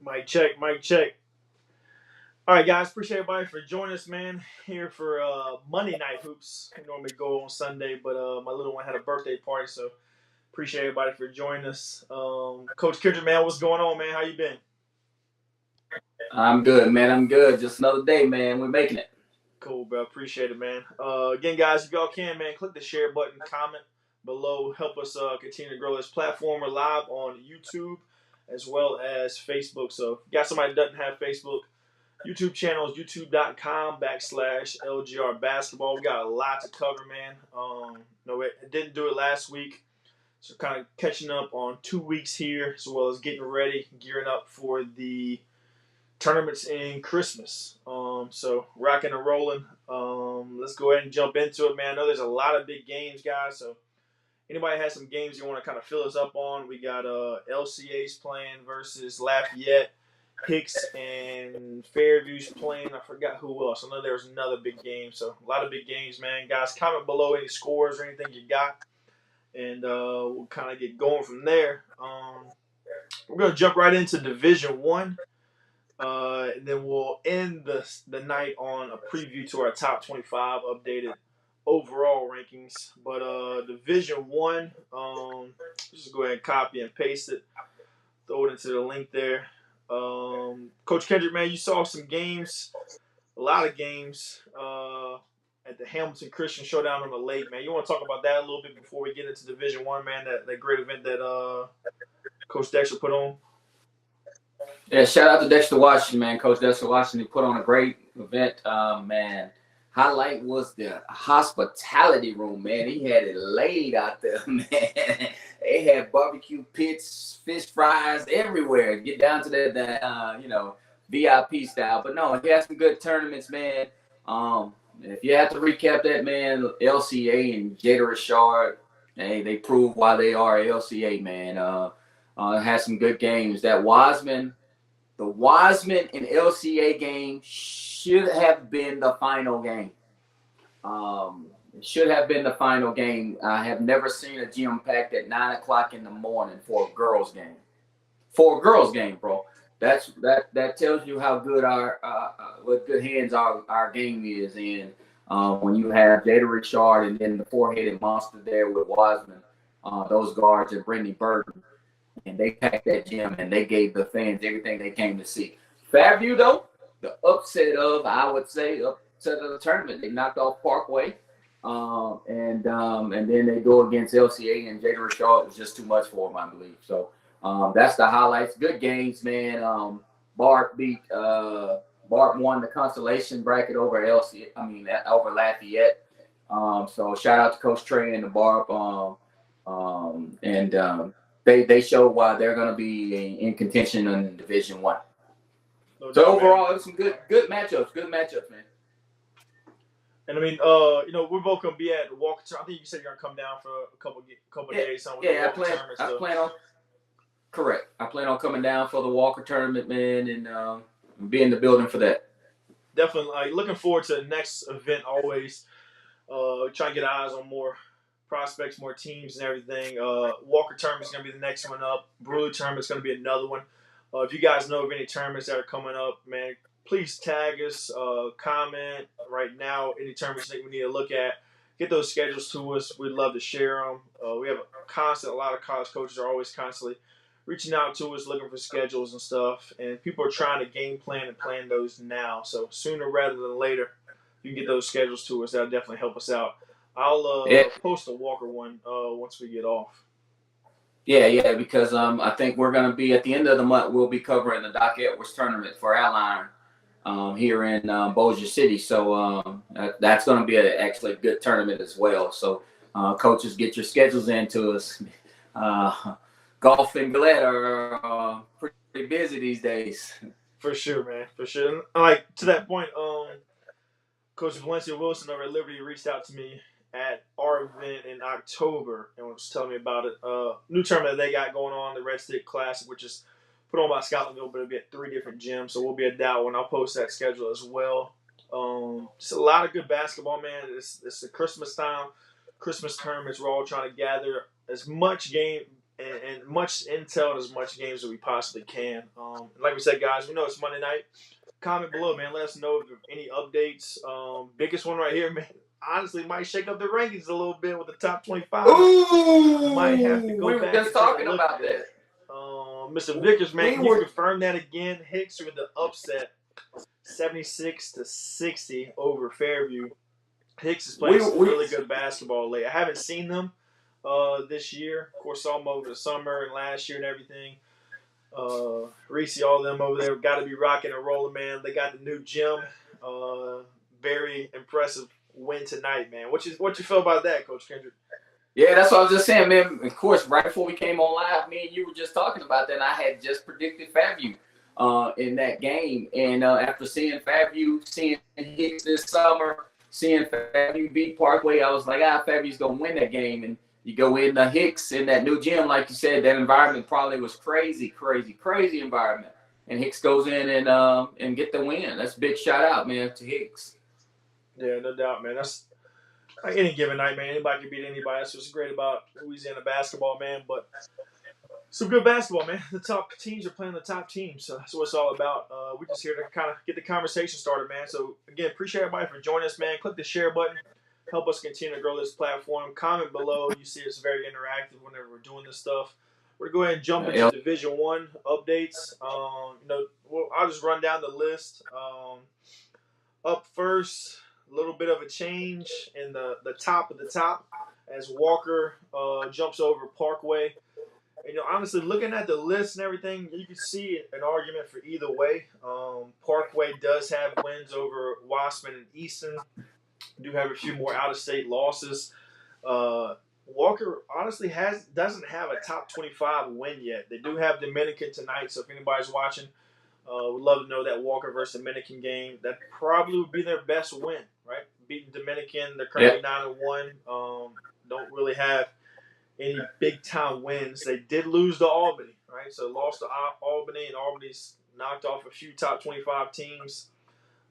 Mic check, mic check. All right, guys, appreciate everybody for joining us, man. Here for Monday Night Hoops. We normally go on Sunday, but my little one had a birthday party, so appreciate everybody for joining us. Coach Kendrick, man, what's going on, man? How you been? I'm good, man. I'm good. Just another day, man. We're making it. Cool, bro. Appreciate it, man. Again, guys, if y'all can, man, click the share button, comment below, help us continue to grow this platform. We're live on YouTube as well as Facebook. So if you got somebody that doesn't have Facebook, YouTube channel is youtube.com/LGR basketball. We got a lot to cover, man. No, it didn't do it last week. So kind of catching up on 2 weeks here, as well as getting ready, gearing up for the tournaments in Christmas. So rocking and rolling. Let's go ahead and jump into it, man. I know there's a lot of big games, guys. So anybody has some games you want to kind of fill us up on? We got LCA's playing versus Lafayette. Hicks and Fairview's playing. I forgot who else. I know there was another big game. So a lot of big games, man. Guys, comment below any scores or anything you got, and we'll kind of get going from there. We're gonna jump right into Division One. And then we'll end the night on a preview to our top 25 updated overall rankings. But Division One, just go ahead and copy and paste it, throw it into the link there. Coach Kendrick, man, you saw some games, a lot of games at the Hamilton Christian Showdown on the Lake, man. You want to talk about that a little bit before we get into Division One, man? That great event that Coach Dexter put on. Yeah, shout out to Dexter Washington, man. Coach Dexter Washington put on a great event, man. Highlight was the hospitality room, man. He had it laid out there, man. They had barbecue pits, fish fries everywhere. Get down to that VIP style. But no, he had some good tournaments, man. If you have to recap that, man, LCA and Jada Richard, they proved why they are LCA, man. Had some good games. The Wiseman and LCA game should have been the final game. It should have been the final game. I have never seen a gym packed at 9 o'clock in the morning for a girls' game. For a girls' game, bro. That tells you how good what good hands our game is. And when you have Jada Richard and then the four-headed monster there with Wiseman, those guards and Brittany Burton. And they packed that gym and they gave the fans everything they came to see. Fairview, though, the upset of the tournament. They knocked off Parkway, and then they go against LCA, and Jada Richard was just too much for them, I believe. So that's the highlights. Good games, man. Bart won the consolation bracket over over Lafayette. So shout out to Coach Trey and the Bart. They show why they're going to be in contention in Division One. So overall, it was some good matchups. Good matchups, man. And I mean, we're both gonna be at Walker. I think you said you're gonna come down for a couple days. I plan on coming down for the Walker tournament, man, and be in the building for that. Definitely, looking forward to the next event. Always trying to get eyes on more prospects, more teams, and everything. Walker tournament is going to be the next one up. Brewery tournament is going to be another one. If you guys know of any tournaments that are coming up, man, please tag us, comment right now. Any tournaments that we need to look at, get those schedules to us. We'd love to share them. We have a lot of college coaches are always constantly reaching out to us, looking for schedules and stuff. And people are trying to game plan and plan those now. So sooner rather than later, you can get those schedules to us. That'll definitely help us out. I'll post a Walker one once we get off. Yeah, because I think we're going to be at the end of the month. We'll be covering the Doc Edwards tournament for Alline here in Bossier City. So that's going to be actually a good tournament as well. So coaches, get your schedules into us. Golf and Gillette are pretty busy these days. For sure, man. For sure. Like to that point, Coach Valencia Wilson over at Liberty reached out to me at our event in October and was telling me about it. New tournament that they got going on, the Red Stick Classic, which is put on by Scotlandville, but it'll be at 3 different gyms, so we'll be at that one. I'll post that schedule as well. Just a lot of good basketball, man. It's the Christmas time, Christmas tournaments. We're all trying to gather as much game and much intel and as much games as we possibly can. Like we said, guys, we know it's Monday night. Comment below, man. Let us know if there are any updates. Biggest one right here, man. Honestly, might shake up the rankings a little bit with the top 25. Ooh, might have to go we were back just and talking take a look about at that. Mr. Vickers, man, We can you were confirm that again? Hicks with the upset, 76-60 over Fairview. Hicks is playing some really good basketball late. I haven't seen them this year. Of course, saw them over the summer and last year and everything. Reese, all of them over there got to be rocking and rolling, man. They got the new gym. Very impressive win tonight, man. What you feel about that, Coach Kendrick? Yeah, that's what I was just saying, man. Of course, right before we came on live, me and you were just talking about that, and I had just predicted Fairview in that game. And after seeing Fairview, seeing Hicks this summer, seeing Fairview beat Parkway, I was like, Fairview's going to win that game. And you go in the Hicks in that new gym, like you said, that environment probably was crazy environment. And Hicks goes in and get the win. That's a big shout out, man, to Hicks. Yeah, no doubt, man. That's like any given night, man. Anybody can beat anybody. That's what's great about Louisiana basketball, man. But some good basketball, man. The top teams are playing the top teams, so that's what it's all about. We're just here to kind of get the conversation started, man. So, again, appreciate everybody for joining us, man. Click the share button. Help us continue to grow this platform. Comment below. You see it's very interactive whenever we're doing this stuff. We're going to go ahead and jump into Division I updates. I'll just run down the list. Up first, a little bit of a change in the top of the top as Walker jumps over Parkway. Honestly, looking at the list and everything, you can see an argument for either way. Parkway does have wins over Wassman and Easton. Do have a few more out-of-state losses. Walker honestly doesn't have a top 25 win yet. They do have Dominican tonight, so if anybody's watching, we'd love to know that Walker versus Dominican game. That probably would be their best win, right? Beating Dominican, they're currently 9-1. Don't really have any big-time wins. They did lose to Albany, right? So lost to Albany, and Albany's knocked off a few top 25 teams.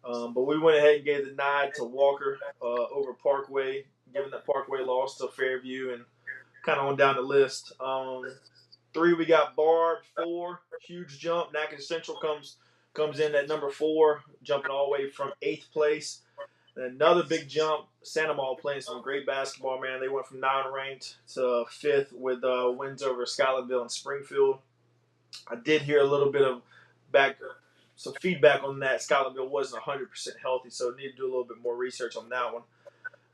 But we went ahead and gave the nod to Walker over Parkway, given that Parkway lost to Fairview, and kind of on down the list. 3, we got Barb. 4, huge jump. Natchez Central comes in at number 4, jumping all the way from 8th place. And another big jump. Santa Maria playing some great basketball, man. They went from 9-ranked to 5th with wins over Schuylerville and Springfield. I did hear a little bit of some feedback on that. Schuylerville wasn't 100% healthy, so need to do a little bit more research on that one.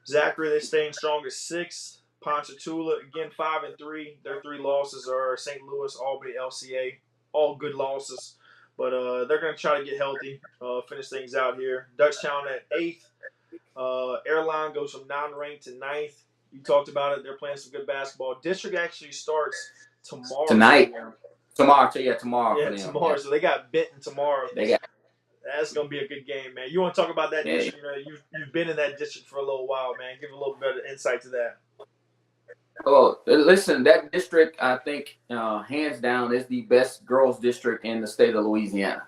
Zachary, they're staying strong at 6th. Ponchatoula, again, 5-3. Their 3 losses are St. Louis, Albany, LCA. All good losses. But they're going to try to get healthy, finish things out here. Dutchtown at 8th. Airline goes from 9-ranked to 9th. You talked about it. They're playing some good basketball. District actually starts tomorrow. Tomorrow. Tomorrow. Yeah, tomorrow. So they got Benton tomorrow. That's going to be a good game, man. You want to talk about that district? You've been in that district for a little while, man. Give a little bit of insight to that. Oh, listen, that district, I think, hands down, is the best girls district in the state of Louisiana.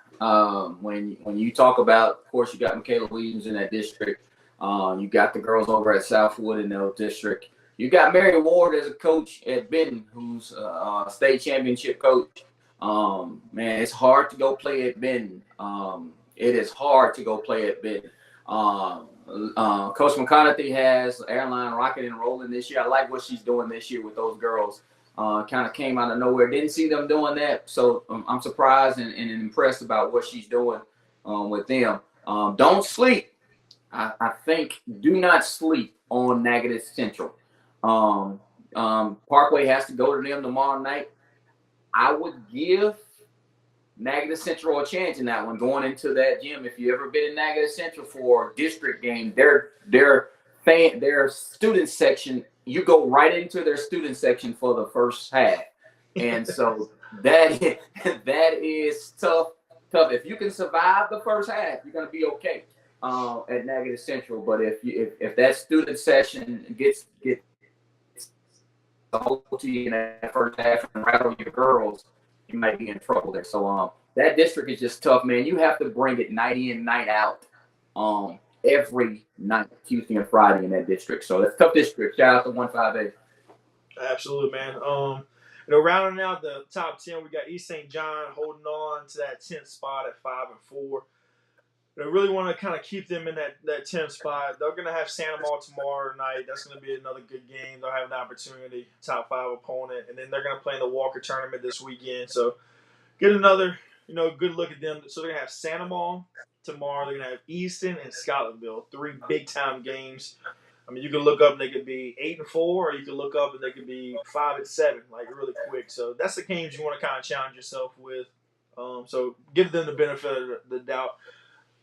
When you talk about, of course, you got Michaela Williams in that district. You got the girls over at Southwood in that district. You got Mary Ward as a coach at Benton, who's a state championship coach. Man, it's hard to go play at Benton. It is hard to go play at Benton. Coach McConaughey has Airline rocking and rolling this year. I like what she's doing this year with those girls. Kind of came out of nowhere. Didn't see them doing that, so I'm surprised and impressed about what she's doing with them. Don't sleep. I think do not sleep on Natchez Central. Parkway has to go to them tomorrow night. I would give Natchez Central a chance in that one, going into that gym. If you ever been in Natchez Central for a district game, their student section, you go right into their student section for the first half, and so that is tough. If you can survive the first half, you're gonna be okay at Natchez Central. But if that student section gets the whole team in that first half and rattle your girls, you might be in trouble there. So that district is just tough, man. You have to bring it night in, night out, every night, Tuesday and Friday in that district. So that's a tough district. Shout out to 158. Absolutely, man. Rounding out the top 10, we got East St. John holding on to that 10th spot at 5-4. They really want to kind of keep them in that 10th spot. They're going to have Santa Maria tomorrow night. That's going to be another good game. They'll have an opportunity, top 5 opponent. And then they're going to play in the Walker tournament this weekend. So get another, good look at them. So they're going to have Santa Maria tomorrow. They're going to have Easton and Scotlandville. 3 big-time games. I mean, you can look up and they could be 8-4, or you can look up and they could be 5-7, like really quick. So that's the games you want to kind of challenge yourself with. So give them the benefit of the doubt,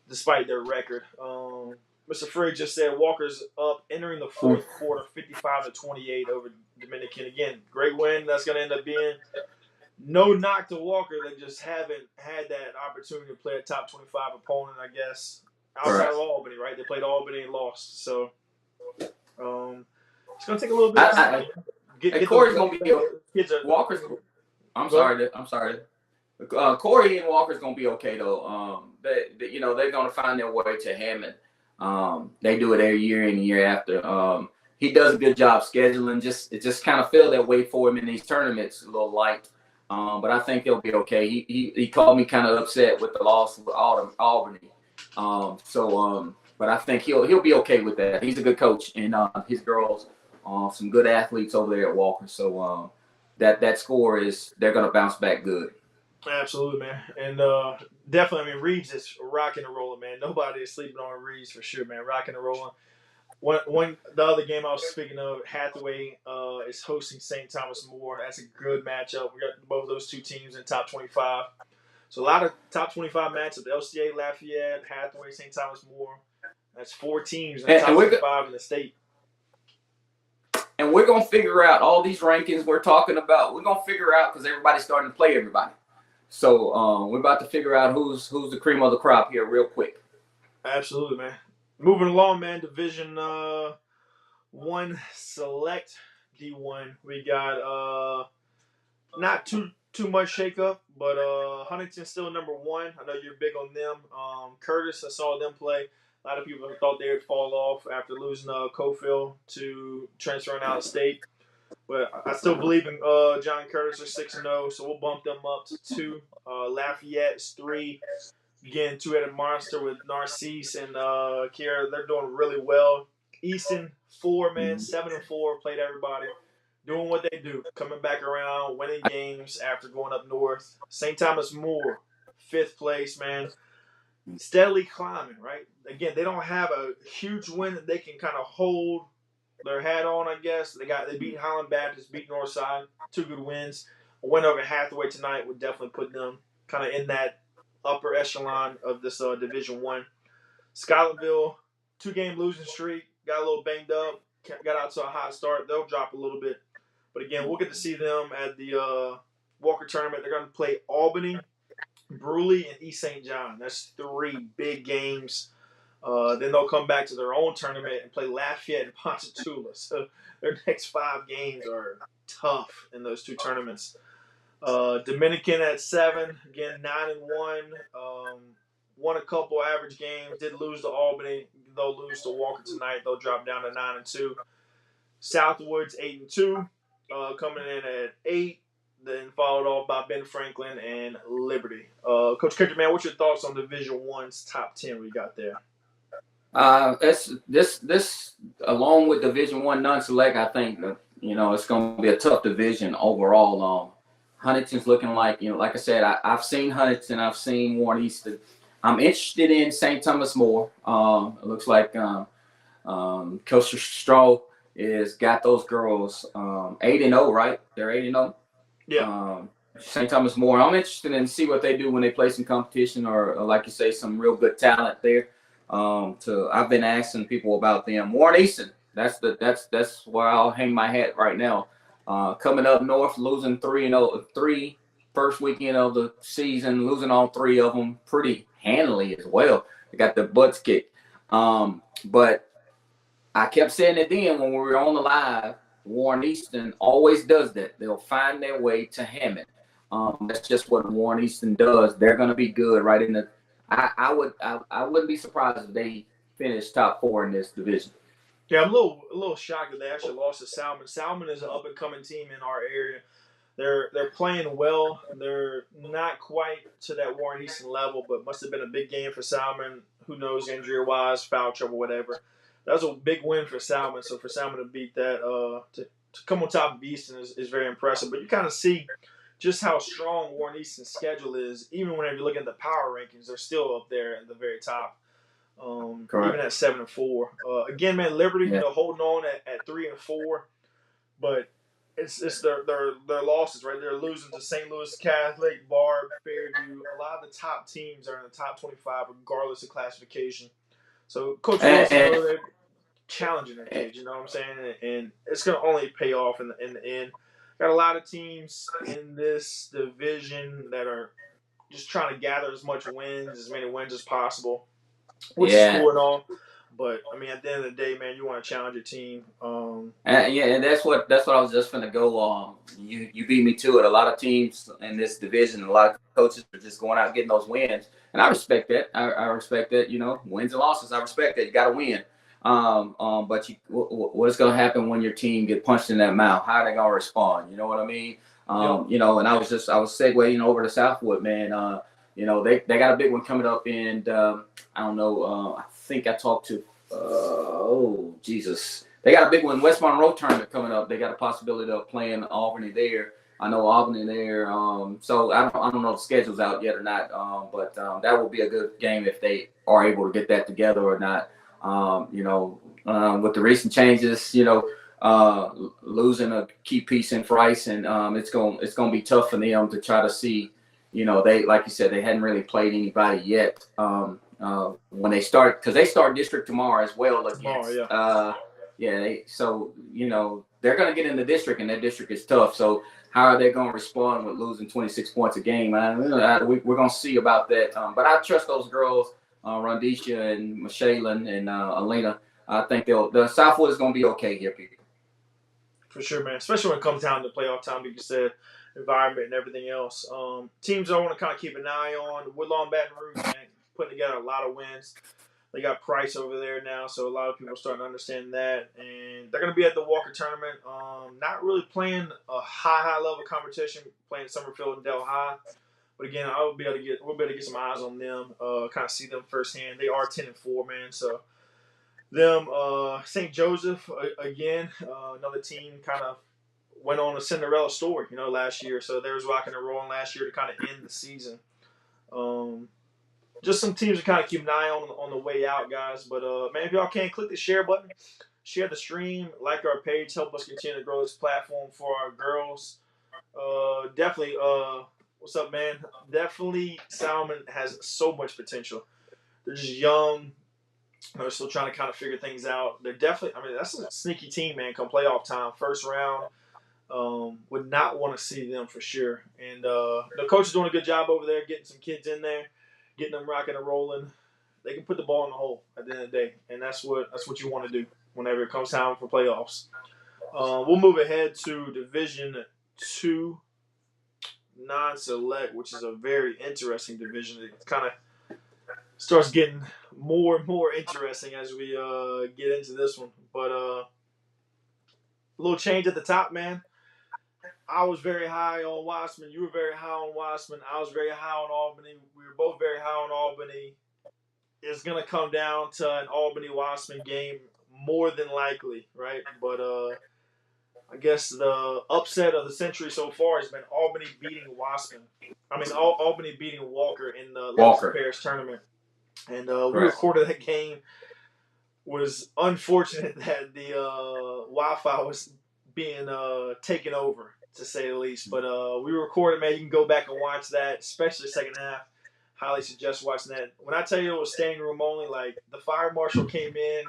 despite their record. Mr. Frigg just said Walker's up entering the fourth quarter, 55-28 over Dominican. Again, great win. That's going to end up being no knock to Walker. They just haven't had that opportunity to play a top 25 opponent, I guess, outside of Albany, right? They played Albany and lost. So it's going to take a little bit of time. Corey's going to be Walker's. I'm sorry. Corey and Walker's going to be okay, though. They're going to find their way to Hammond. They do it every year and year after. He does a good job scheduling. It just kind of feel that way for him in these tournaments, a little light. But I think they'll be okay. He called me kind of upset with the loss with Albany. But I think he'll be okay with that. He's a good coach, and his girls, some good athletes over there at Walker. So that score they're going to bounce back good. Absolutely, man. And definitely, I mean, Reeves is rocking and rolling, man. Nobody is sleeping on Reeves for sure, man. Rocking and rolling. The other game I was speaking of, Hathaway is hosting St. Thomas More. That's a good matchup. We got both those two teams in top 25. So a lot of top 25 matchups. LCA, Lafayette, Hathaway, St. Thomas More. That's 4 teams in the top 25 in the state. And we're going to figure out all these rankings we're talking about. We're going to figure out because everybody's starting to play everybody. So we're about to figure out who's the cream of the crop here real quick. Absolutely, man. Moving along, man. Division 1 select D1. We got not too much shakeup, but Huntington's still number 1. I know you're big on them. Curtis, I saw them play. A lot of people thought they would fall off after losing Cofield to transferring out of state. But I still believe in John Curtis. They're 6-0, so we'll bump them up to 2. Lafayette's 3. Again, 2-headed monster with Narcisse and Kiera. They're doing really well. Easton 4, man, 7-4. Played everybody, doing what they do, coming back around, winning games after going up north. St. Thomas More, 5th place, man, steadily climbing. Right. Again, they don't have a huge win that they can kind of hold their hat on, I guess. They beat Highland Baptist, beat Northside, 2 good wins. A win over Hathaway tonight would definitely put them kind of in that upper echelon of this Division 1. Scotlandville, 2-game losing streak, got a little banged up, got out to a hot start. They'll drop a little bit. But again, we'll get to see them at the Walker tournament. They're going to play Albany, Bruley, and East St. John. That's 3 big games. Then they'll come back to their own tournament and play Lafayette and Ponchatoula. So their next 5 games are tough in those 2 tournaments. Dominican at 7, again 9-1. Won a couple average games. Did lose to Albany. They'll lose to Walker tonight. They'll drop down to 9-2. Southwoods 8-2, coming in at 8. Then followed off by Ben Franklin and Liberty. Coach Kendrick, man, what's your thoughts on Division 1's top 10 we got there? This along with Division 1 non-select, I think it's going to be a tough division overall. Huntington's looking like like I said, I've seen Huntington, I've seen Warren Easton. I'm interested in St. Thomas More. It looks like Coach Stroh is got those girls 8-0, right? They're 8-0. Yeah. St. Thomas More. I'm interested in see what they do when they play some competition or like you say, some real good talent there. I've been asking people about them. Warren Easton. That's where I'll hang my hat right now. Coming up north, losing 3 first weekend of the season, losing all 3 of them pretty handily as well. They got their butts kicked. But I kept saying it then when we were on the live. Warren Easton always does that. They'll find their way to Hammond. That's just what Warren Easton does. They're going to be good right in the. I wouldn't be surprised if they finish top 4 in this division. Yeah, I'm a little shocked that they actually lost to Salmon. Salmon is an up and coming team in our area. They're playing well. They're not quite to that Warren Easton level, but must have been a big game for Salmon. Who knows, injury wise, foul trouble, whatever. That was a big win for Salmon. So for Salmon to beat that, to come on top of Easton is very impressive. But you kind of see just how strong Warren Easton's schedule is. Even whenever you look at the power rankings, they're still up there at the very top. Even at 7-4. Again, man, Liberty, Yeah. holding on at 3-4, but it's their losses, right? They're losing to St. Louis Catholic, Barb, Fairview. A lot of the top teams are in the top 25, regardless of classification. So Coach Wilson, they're challenging their kids. You know what I'm saying? And it's going to only pay off in the end. Got a lot of teams in this division that are just trying to gather as many wins as possible, which is cool and all. But I mean, at the end of the day, man, you want to challenge your team. And that's what I was just gonna go on. You beat me to it. A lot of teams in this division, a lot of coaches are just going out getting those wins, and I respect that. I respect that. Wins and losses. I respect that. You got to win. But what's gonna happen when your team get punched in that mouth? How are they gonna respond? You know what I mean? And I was segueing over to Southwood, man. They got a big one coming up, and I don't know. I think I talked to. Jesus. They got a big one, West Monroe tournament coming up. They got a possibility of playing Albany there. I know Albany there. So I don't know if the schedule's out yet or not. But that will be a good game if they are able to get that together or not. With the recent changes, losing a key piece in Price, and it's gonna be tough for them to try to see. They, like you said, they hadn't really played anybody yet. When they start, because they start district tomorrow as well against. They're going to get in the district, and that district is tough. So how are they going to respond with losing 26 points a game? We're going to see about that. But I trust those girls, Rondisha and Michelle and Alina. I think the Southwood is going to be okay here, people. For sure, man. Especially when it comes down to playoff time, like you said, environment and everything else. Teams I want to kind of keep an eye on. Woodlawn, Baton Rouge, man, putting together a lot of wins. They got Price over there now, so a lot of people are starting to understand that. And they're going to be at the Walker tournament. Not really playing a high level competition, playing Summerfield and Del High. But again, we'll be able to get some eyes on them, kind of see them firsthand. They are 10-4, man. So them, St. Joseph again, another team kind of went on a Cinderella story, last year. So they was rocking and rolling last year to kind of end the season. Just some teams to kind of keep an eye on the way out, guys. But, man, if y'all can, click the share button. Share the stream. Like our page. Help us continue to grow this platform for our girls. Definitely, what's up, man? Definitely, Salmon has so much potential. They're just young. They're still trying to kind of figure things out. They're definitely, that's a sneaky team, man, come playoff time. First round. Would not want to see them for sure. And the coach is doing a good job over there getting some kids in there. Getting them rocking and rolling, they can put the ball in the hole at the end of the day, and that's what you want to do whenever it comes time for playoffs. We'll move ahead to Division 2 non-select, which is a very interesting division. It kind of starts getting more and more interesting as we get into this one. But a little change at the top, man. I was very high on Wasserman. You were very high on Wasserman. I was very high on Albany. We were both very high on Albany. It's going to come down to an Albany-Wasserman game more than likely, right? But I guess the upset of the century so far has been Albany beating Wasserman. Albany beating Walker in the Ladies Pairs tournament. And we recorded that game. Was unfortunate that the Wi-Fi was being taken over, to say the least. But we recorded, man. You can go back and watch that, especially the second half. Highly suggest watching that. When I tell you it was standing room only, like the fire marshal came in,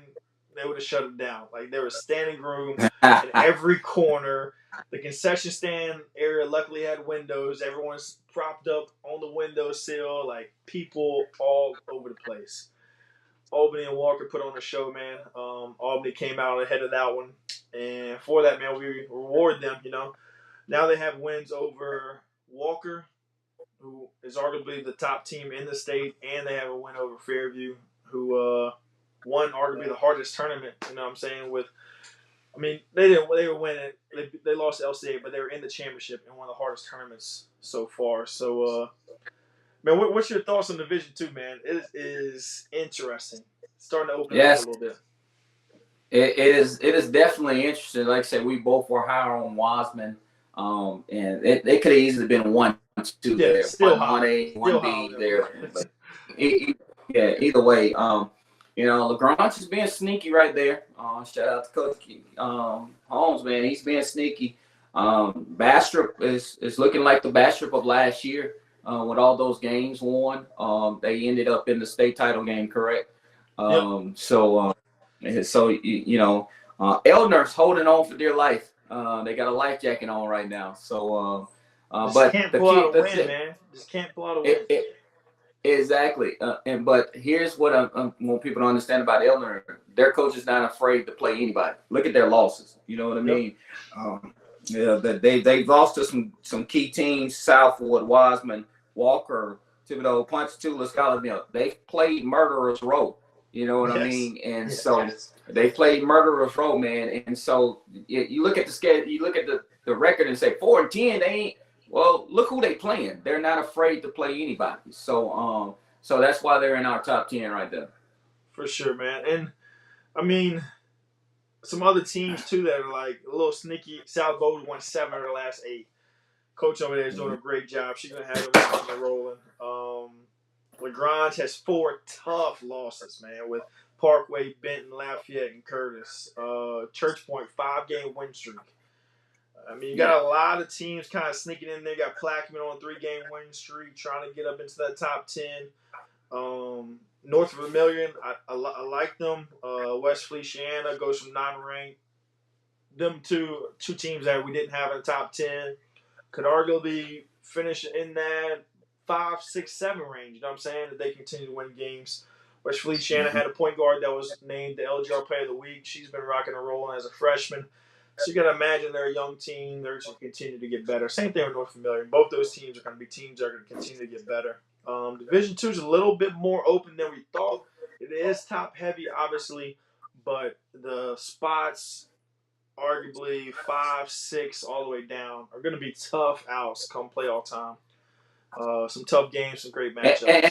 they would have shut it down. Like there was standing room in every corner. The concession stand area luckily had windows. Everyone's propped up on the windowsill. Like people all over the place. Albany and Walker put on a show, man. Albany came out ahead of that one. And for that, man, we reward them, Now they have wins over Walker, who is arguably the top team in the state, and they have a win over Fairview, who won arguably the hardest tournament, with I mean, they didn't. They were winning. They lost to LCA, but they were in the championship in one of the hardest tournaments so far. So, man, what's your thoughts on Division Two, man? It is interesting. It's starting to open up a Yes, little bit. it is definitely interesting. Like I said, we both were higher on Wiseman, and it could have easily been 1-2 Yeah, there, still one high, one A, still one high on B them. there. But yeah, either way, Lagrange is being sneaky right there. Shout out to Coach Holmes, man. He's being sneaky. Bastrop is looking like the Bastrop of last year with all those games won. They ended up in the state title game, correct? Yep. Eldner's holding on for dear life. They got a life jacket on right now. Just But can't the pull out key, a win, man. Just can't pull out a win. exactly. But here's what I want people to understand about Eldner. Their coach is not afraid to play anybody. Look at their losses. You know what I Yep. mean? They've lost to some key teams: Southwood, Wiseman, Walker, Thibodeau, Ponchatoula, Scholar Mill. They've played Murderers Row. You know what I Yes. mean? And Yes. so they played Murderers Row, man. And so you look at the schedule, you look at the record and say 4-10. They ain't. Well, look who they playing. They're not afraid to play anybody. So that's why they're in our top 10 right there. For sure, man. And I mean, some other teams too that are like a little sneaky. South Bowles won 7 of their last 8. Coach over there is doing a great job. She's gonna have them rocking and rolling. Lagrange has 4 tough losses, man, with Parkway, Benton, Lafayette, and Curtis. Church Point 5-game win streak. I mean, you got a lot of teams kind of sneaking in there. You got Plaquemine on a 3-game win streak, trying to get up into that top 10. North Vermilion, I like them. West Feliciana goes from non-ranked. Them two teams that we didn't have in the top 10 could arguably finish in that 5, 6, 7 range. You know what I'm saying? That they continue to win games. West Feliciana had a point guard that was named the LGR Player of the Week. She's been rocking and rolling as a freshman. So you got to imagine they're a young team. They're going to continue to get better. Same thing with North Vermilion. Both those teams are going to be teams that are going to continue to get better. Division 2 is a little bit more open than we thought. It is top heavy, obviously, but the spots, arguably 5, 6, all the way down, are going to be tough outs come playoff time. Some tough games, some great matchups. And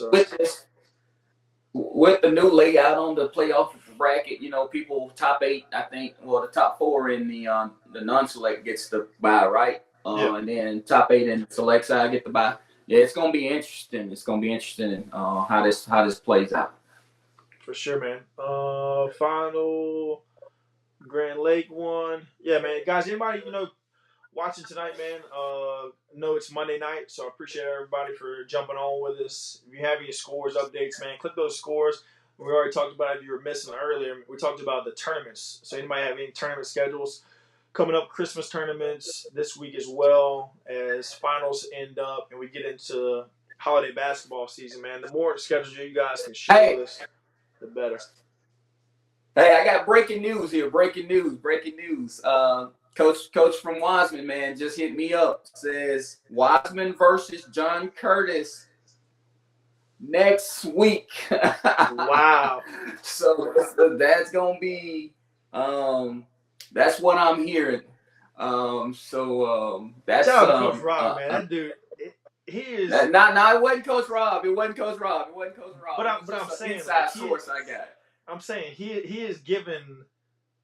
with the new layout on the playoff bracket, people top 8, I think, well, the top 4 in the non-select gets the bye, right? Yeah. And then top 8 in the select side get the bye. Yeah, it's gonna be interesting. It's gonna be interesting how this plays out. For sure, man. Final Grand Lake one. Yeah, man. Guys, anybody watching tonight, man? Know it's Monday night, so I appreciate everybody for jumping on with us. If you have any scores, updates, man, click those scores. We already talked about it. If you were missing earlier, we talked about the tournaments. So anybody have any tournament schedules coming up? Christmas tournaments this week as well as finals end up, and we get into holiday basketball season, man. The more schedules you guys can share with us, the better. Hey, I got breaking news here. Breaking news. Coach from Wiseman, man, just hit me up. Says Wiseman versus John Curtis next week. Wow. So that's gonna be that's what I'm hearing. That's shout out to Coach Rob, man. That dude, he is. It wasn't Coach Rob. It wasn't Coach Rob. But I'm saying, inside source I got. I'm saying he is giving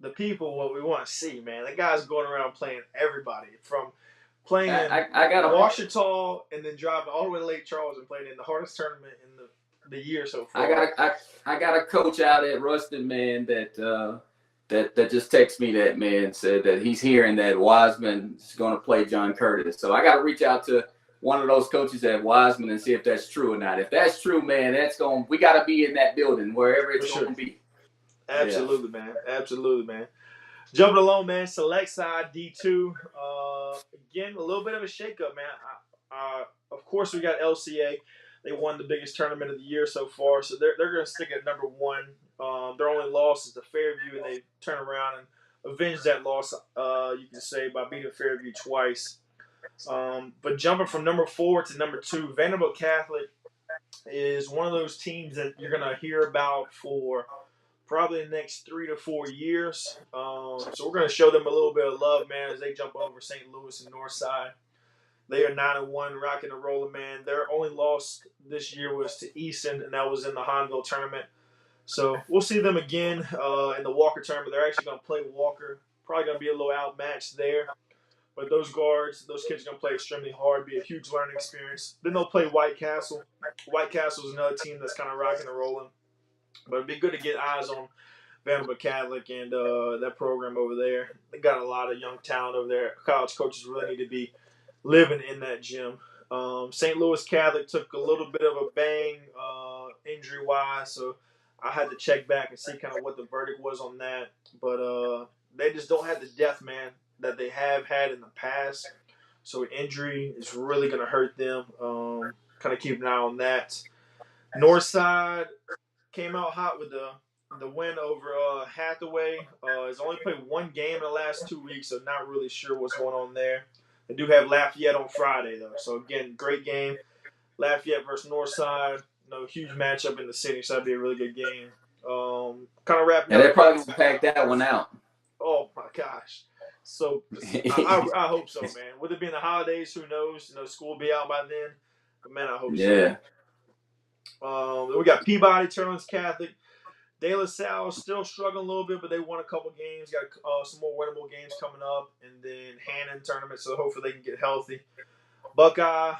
the people what we want to see, man. That guy's going around playing everybody from playing I got Washita and then driving all the way to Lake Charles and playing in the hardest tournament in the year so far. I got a coach out at Ruston, man, that just texted me that, man, said that he's hearing that Wiseman is going to play John Curtis. So I got to reach out to one of those coaches at Wiseman and see if that's true or not. If that's true, man, we got to be in that building wherever it's going to be. Absolutely, man. Absolutely, man. Jumping along, man. Select side D2. Again, a little bit of a shakeup, man. Of course, we got LCA. They won the biggest tournament of the year so far, so they're going to stick at number 1. Their only loss is to Fairview, and they turn around and avenge that loss, you can say, by beating Fairview twice. But jumping from number 4 to number 2, Vanderbilt Catholic is one of those teams that you're going to hear about for probably the next 3 to 4 years. So we're going to show them a little bit of love, man, as they jump over St. Louis and Northside. They are 9-1, rocking and rolling, man. Their only loss this year was to Easton, and that was in the Honville tournament. So we'll see them again in the Walker tournament. They're actually going to play Walker. Probably going to be a little outmatched there. But those guards, those kids are going to play extremely hard, be a huge learning experience. Then they'll play White Castle. White Castle is another team that's kind of rocking and rolling. But it'd be good to get eyes on Vanderbilt Catholic and that program over there. They got a lot of young talent over there. College coaches really need to be living in that gym. St. Louis Catholic took a little bit of a bang injury-wise, so I had to check back and see kind of what the verdict was on that. But they just don't have the depth, man, that they have had in the past. So injury is really going to hurt them. Kind of keep an eye on that. Northside came out hot with the win over Hathaway. Has only played one game in the last 2 weeks, so not really sure what's going on there. They do have Lafayette on Friday, though. So, again, great game. Lafayette versus Northside. Huge matchup in the city, so that'd be a really good game. Kind of wrapping up. They're probably going to pack that one out. Oh, my gosh. So, I hope so, man. With it being the holidays, who knows? School will be out by then. But, man, I hope so. Yeah. We got Peabody, Turner's Catholic. De La Salle still struggling a little bit, but they won a couple games. Got some more winnable games coming up. And then Hannon tournament, so hopefully they can get healthy. Buckeye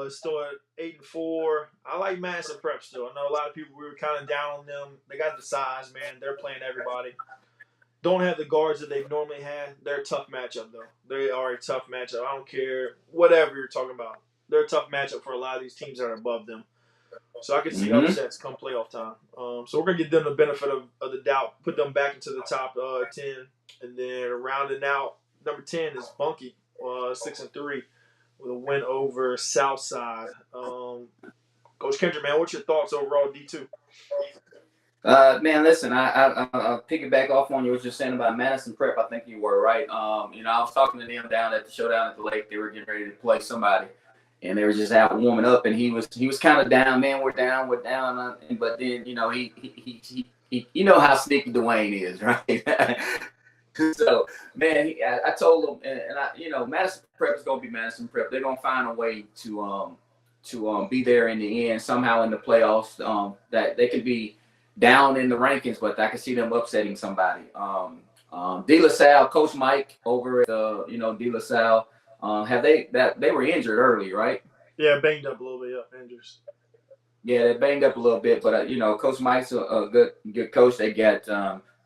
is still at 8-4. I like Madison Prep still. I know a lot of people, we were kind of down on them. They got the size, man. They're playing everybody. Don't have the guards that they've normally had. They're a tough matchup, though. They are a tough matchup. I don't care whatever you're talking about. They're a tough matchup for a lot of these teams that are above them. So I can see upsets come playoff time. So we're going to give them the benefit of the doubt, put them back into the top 10. And then rounding out, number 10 is Bunkie, 6-3, with a win over Southside. Coach Kendrick, man, what's your thoughts overall, D2? Man, listen, I'll piggyback off on you what you're saying about Madison Prep. I think you were right. I was talking to them down at the showdown at the lake. They were getting ready to play somebody. And they were just out warming up, and he was kind of down. Man, we're down. But then he how sneaky Dwayne is, right? So man, I told him, and Madison Prep is gonna be Madison Prep. They're gonna find a way to be there in the end somehow in the playoffs. That they could be down in the rankings, but I can see them upsetting somebody. De La Salle, Coach Mike over at De La Salle. They were injured early, right? Yeah, banged up a little bit. Yeah, injuries. Yeah, they banged up a little bit, but Coach Mike's a good coach. They got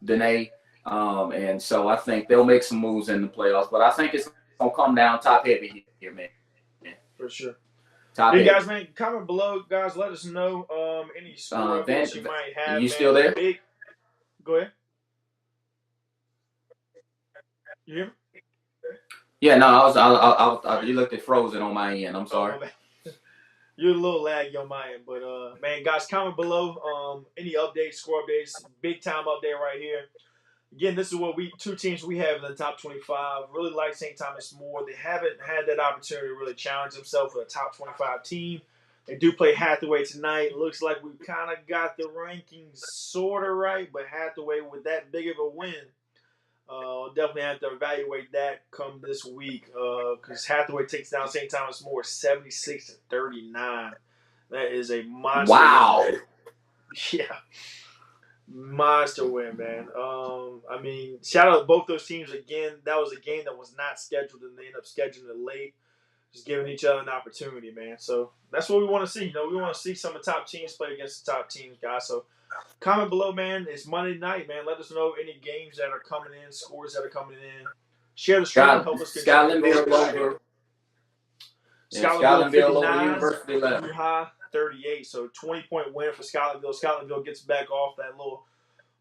Danae, and so I think they'll make some moves in the playoffs. But I think it's gonna come down top heavy here, man. For sure. Top hey heavy. guys, man, comment below, guys. Let us know any score updates you might have. You still there? Go ahead. You hear me? Yeah, no, I you looked at frozen on my end. I'm sorry. You're a little laggy on my end, but man, guys, comment below any updates, score updates, big time update right here. Again, this is what two teams we have in the top 25. Really like St. Thomas more. They haven't had that opportunity to really challenge themselves for a top 25 team. They do play Hathaway tonight. Looks like we kind of got the rankings sort of right, but Hathaway with that big of a win. Definitely have to evaluate that come this week because Hathaway takes down St. Thomas More 76-39. That is a monster. Wow. Win. Yeah. Monster win, man. I mean, shout out to both those teams again. That was a game that was not scheduled and they ended up scheduling it late. Just giving each other an opportunity, man. So that's what we want to see. We want to see some of the top teams play against the top teams, guys. So comment below, man. It's Monday night, man. Let us know any games that are coming in, scores that are coming in. Share the stream. Help us get Scotlandville over. Scotlandville over University left. High 38. So 20-point win for Scotlandville. Scotlandville gets back off that little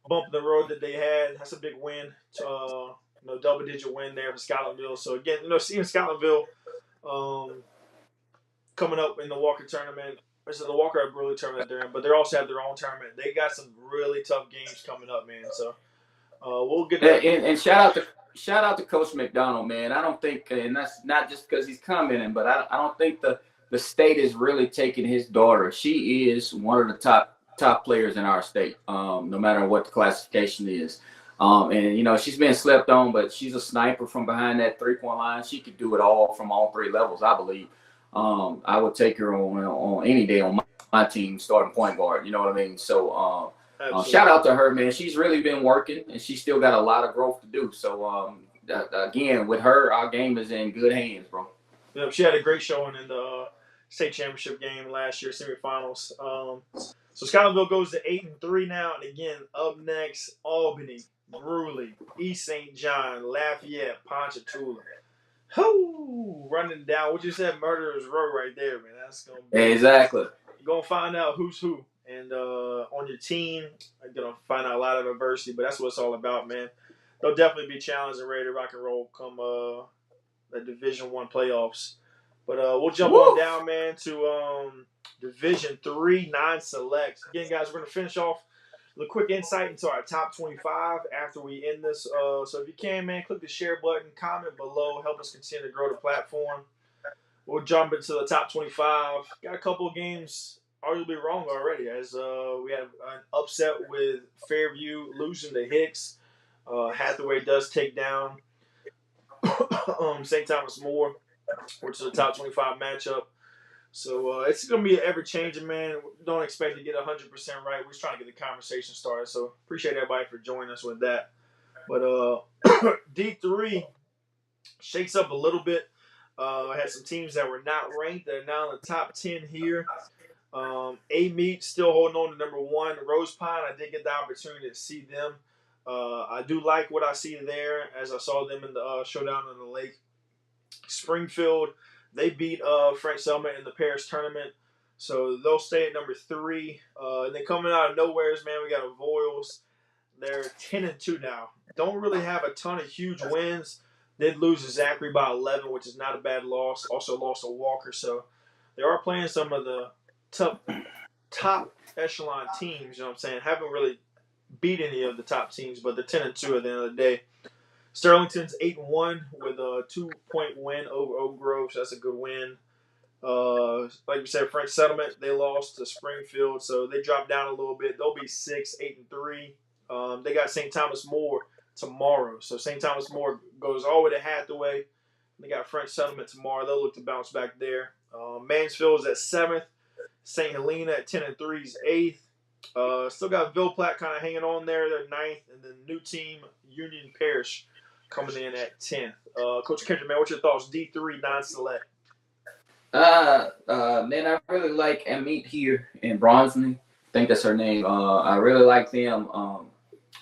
bump in the road that they had. That's a big win. Double-digit win there for Scotlandville. So again, seeing Scotlandville coming up in the Walker tournament. This is the Walker Brewery tournament they're in, but they also have their own tournament. They got some really tough games coming up, man. So we'll get that. And shout out to Coach McDonald, man. I don't think, and that's not just because he's commenting, but I don't think the state is really taking his daughter. She is one of the top top players in our state, no matter what the classification is. And she's been slept on, but she's a sniper from behind that 3-point line. She could do it all from all 3 levels, I believe. I would take her on any day on my team, starting point guard. You know what I mean? So shout out to her, man. She's really been working, and she's still got a lot of growth to do. So again, with her, our game is in good hands, bro. Yep, she had a great showing in the state championship game last year, semifinals. So Scotlandville goes to 8-3 now, and again, up next, Albany, Bruley, East St. John, Lafayette, Ponchatoula. Whoo! Running down what you said, Murderers Row right there, man. That's gonna be exactly. You're gonna find out who's who, and on your team, you're gonna find out a lot of adversity. But that's what it's all about, man. They'll definitely be challenged and ready to rock and roll come the Division I playoffs. But we'll jump on down, man, to Division III non-select. Again, guys, we're gonna finish off with a quick insight into our top 25 after we end this. So if you can, man, click the share button, comment below, help us continue to grow the platform. We'll jump into the top 25. Got a couple of games arguably wrong already, as we had an upset with Fairview losing to Hicks. Hathaway does take down St. Thomas More, which is a top 25 matchup. So it's going to be ever-changing, man. Don't expect to get 100% right. We're just trying to get the conversation started. So appreciate everybody for joining us with that. But D3 shakes up a little bit. I had some teams that were not ranked. They're now in the top 10 here. A-Meat still holding on to number 1. Rose Pine, I did get the opportunity to see them. I do like what I see there as I saw them in the showdown on the lake. Springfield, they beat French Settlement in the Paris tournament. So they'll stay at number 3. And then coming out of nowheres, man, we got Avoyles. They're 10-2 now. Don't really have a ton of huge wins. Did lose to Zachary by 11, which is not a bad loss. Also lost to Walker. So they are playing some of the top echelon teams, you know what I'm saying? Haven't really beat any of the top teams, but they're 10-2 at the end of the day. Sterlington's 8-1 with a 2-point win over Oak Grove, so that's a good win. Like we said, French Settlement, they lost to Springfield, so they dropped down a little bit. They'll be 6, 8-3. They got St. Thomas More tomorrow. So St. Thomas More goes all the way to Hathaway. They got French Settlement tomorrow. They'll look to bounce back there. Mansfield is at 7th. St. Helena at 10-3 is 8th. Still got Ville Platte kind of hanging on there. They're 9th. And then new team, Union Parish, coming in at 10th. Coach Kendrick, man, what's your thoughts? D3 non-select. Man, I really like Amit here in Bronzeley. I think that's her name. I really like them.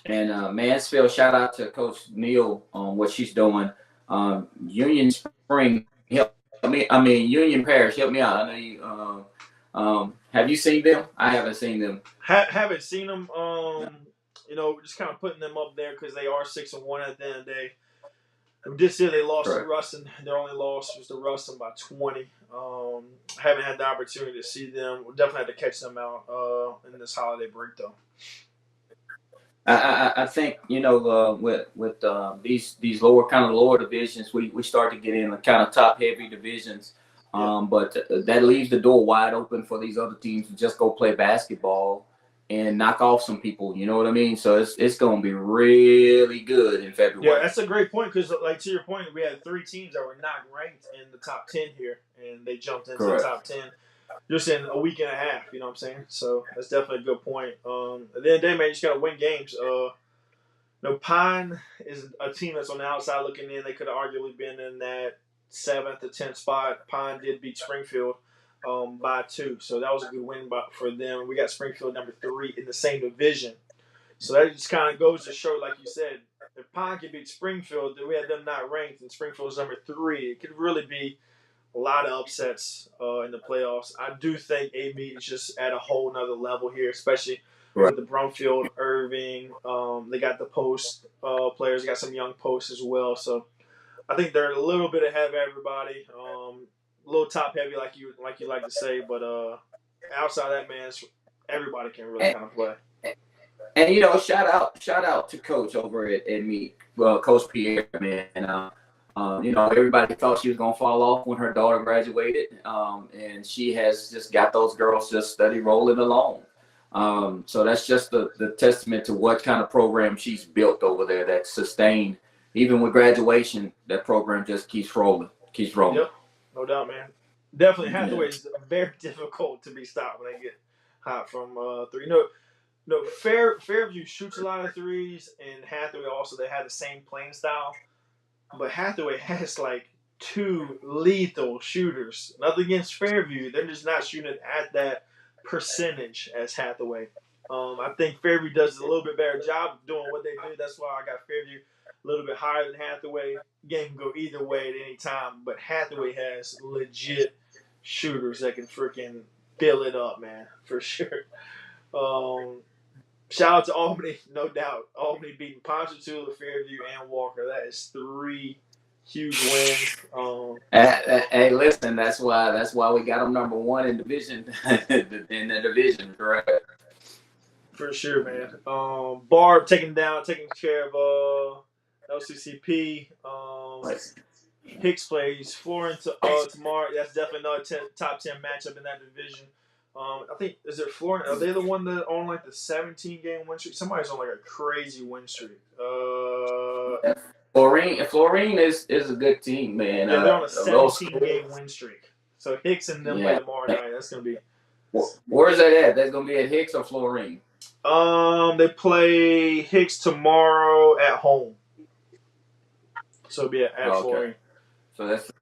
And Mansfield, shout out to Coach Neal on what she's doing. Union Spring, Union Parish, help me out. I know you. Have you seen them? I haven't seen them. Haven't seen them. Just kind of putting them up there because they are 6-1 at the end of the day. We did see they lost to Ruston. Their only loss was to Ruston by 20. Haven't had the opportunity to see them. We'll definitely have to catch them out in this holiday break, though. I think with these lower divisions, we start to get in the kind of top heavy divisions. But that leaves the door wide open for these other teams to just go play basketball and knock off some people. You know what I mean? So it's going to be really good in February. Yeah, that's a great point because, like, to your point, we had 3 teams that were not ranked in the top 10 here, and they jumped into the top 10 just in a week and a half. You know what I'm saying? So that's definitely a good point. At the end of the day, man, you just got to win games. Pine is a team that's on the outside looking in. They could have arguably been in that 7th to 10th spot. Pine did beat Springfield by 2, so that was a good win for them. We got Springfield number 3 in the same division, so that just kind of goes to show, like you said, if Pine can beat Springfield, then we had them not ranked, and Springfield's number 3. It could really be a lot of upsets in the playoffs. I do think A-Meat is just at a whole nother level here, especially with the Brumfield, Irving. They got the post players. They got some young posts as well, so I think they're a little bit ahead of everybody. A little top heavy, like you like to say, but outside that, man, everybody can really kind of play. And shout out to Coach over at me, Coach Pierre, man. And everybody thought she was gonna fall off when her daughter graduated, and she has just got those girls just steady rolling along. So that's just the testament to what kind of program she's built over there that's sustained. Even with graduation, that program just keeps rolling, Yep, no doubt, man. Definitely, Yeah. Hathaway is very difficult to be stopped when they get hot from three. No, Fairview shoots a lot of threes, and Hathaway also they have the same playing style, but Hathaway has like two lethal shooters. Nothing against Fairview, they're just not shooting at that percentage as Hathaway. I think Fairview does a little bit better job of doing what they do. That's why I got Fairview a little bit higher than Hathaway. Game can go either way at any time, but Hathaway has legit shooters that can freaking fill it up, man, for sure. Um, Shout out to Albany, no doubt. Albany beating Ponchatoula, Fairview, and Walker. That is three huge wins. Hey, listen, that's why we got them number one in division in the division, correct? For sure, man. Barb taking care of LCCP. Hicks plays Florence tomorrow. That's definitely another top 10 matchup in that division. I think is it Florence? Are they the one that on like the 17-game win streak? Somebody's on like a crazy win streak. Florine is a good team, man. Yeah, they're on a 17-game win streak. So Hicks and them play tomorrow night. That's gonna be. Where's that at? That's gonna be at Hicks or Florine? They play Hicks tomorrow at home. So it'll be at Florine. So that's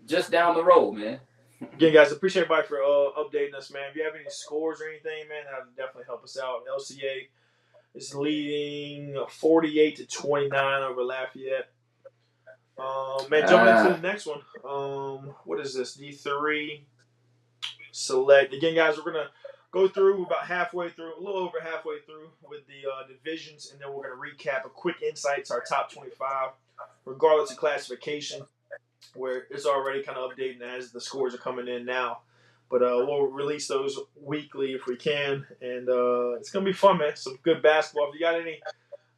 just down the road, man. Again, guys, appreciate everybody for updating us, man. If you have any scores or anything, man, that would definitely help us out. LCA is leading 48-29 over Lafayette. Man, jumping into the next one. What is this? D3 Select. Again, guys, we're gonna go through about halfway through, a little over halfway through with the divisions, and then we're gonna recap a quick insights, our top 25, regardless of classification, where it's already kind of updating as the scores are coming in now. But we'll release those weekly if we can, and it's gonna be fun, man. Some good basketball. If you got any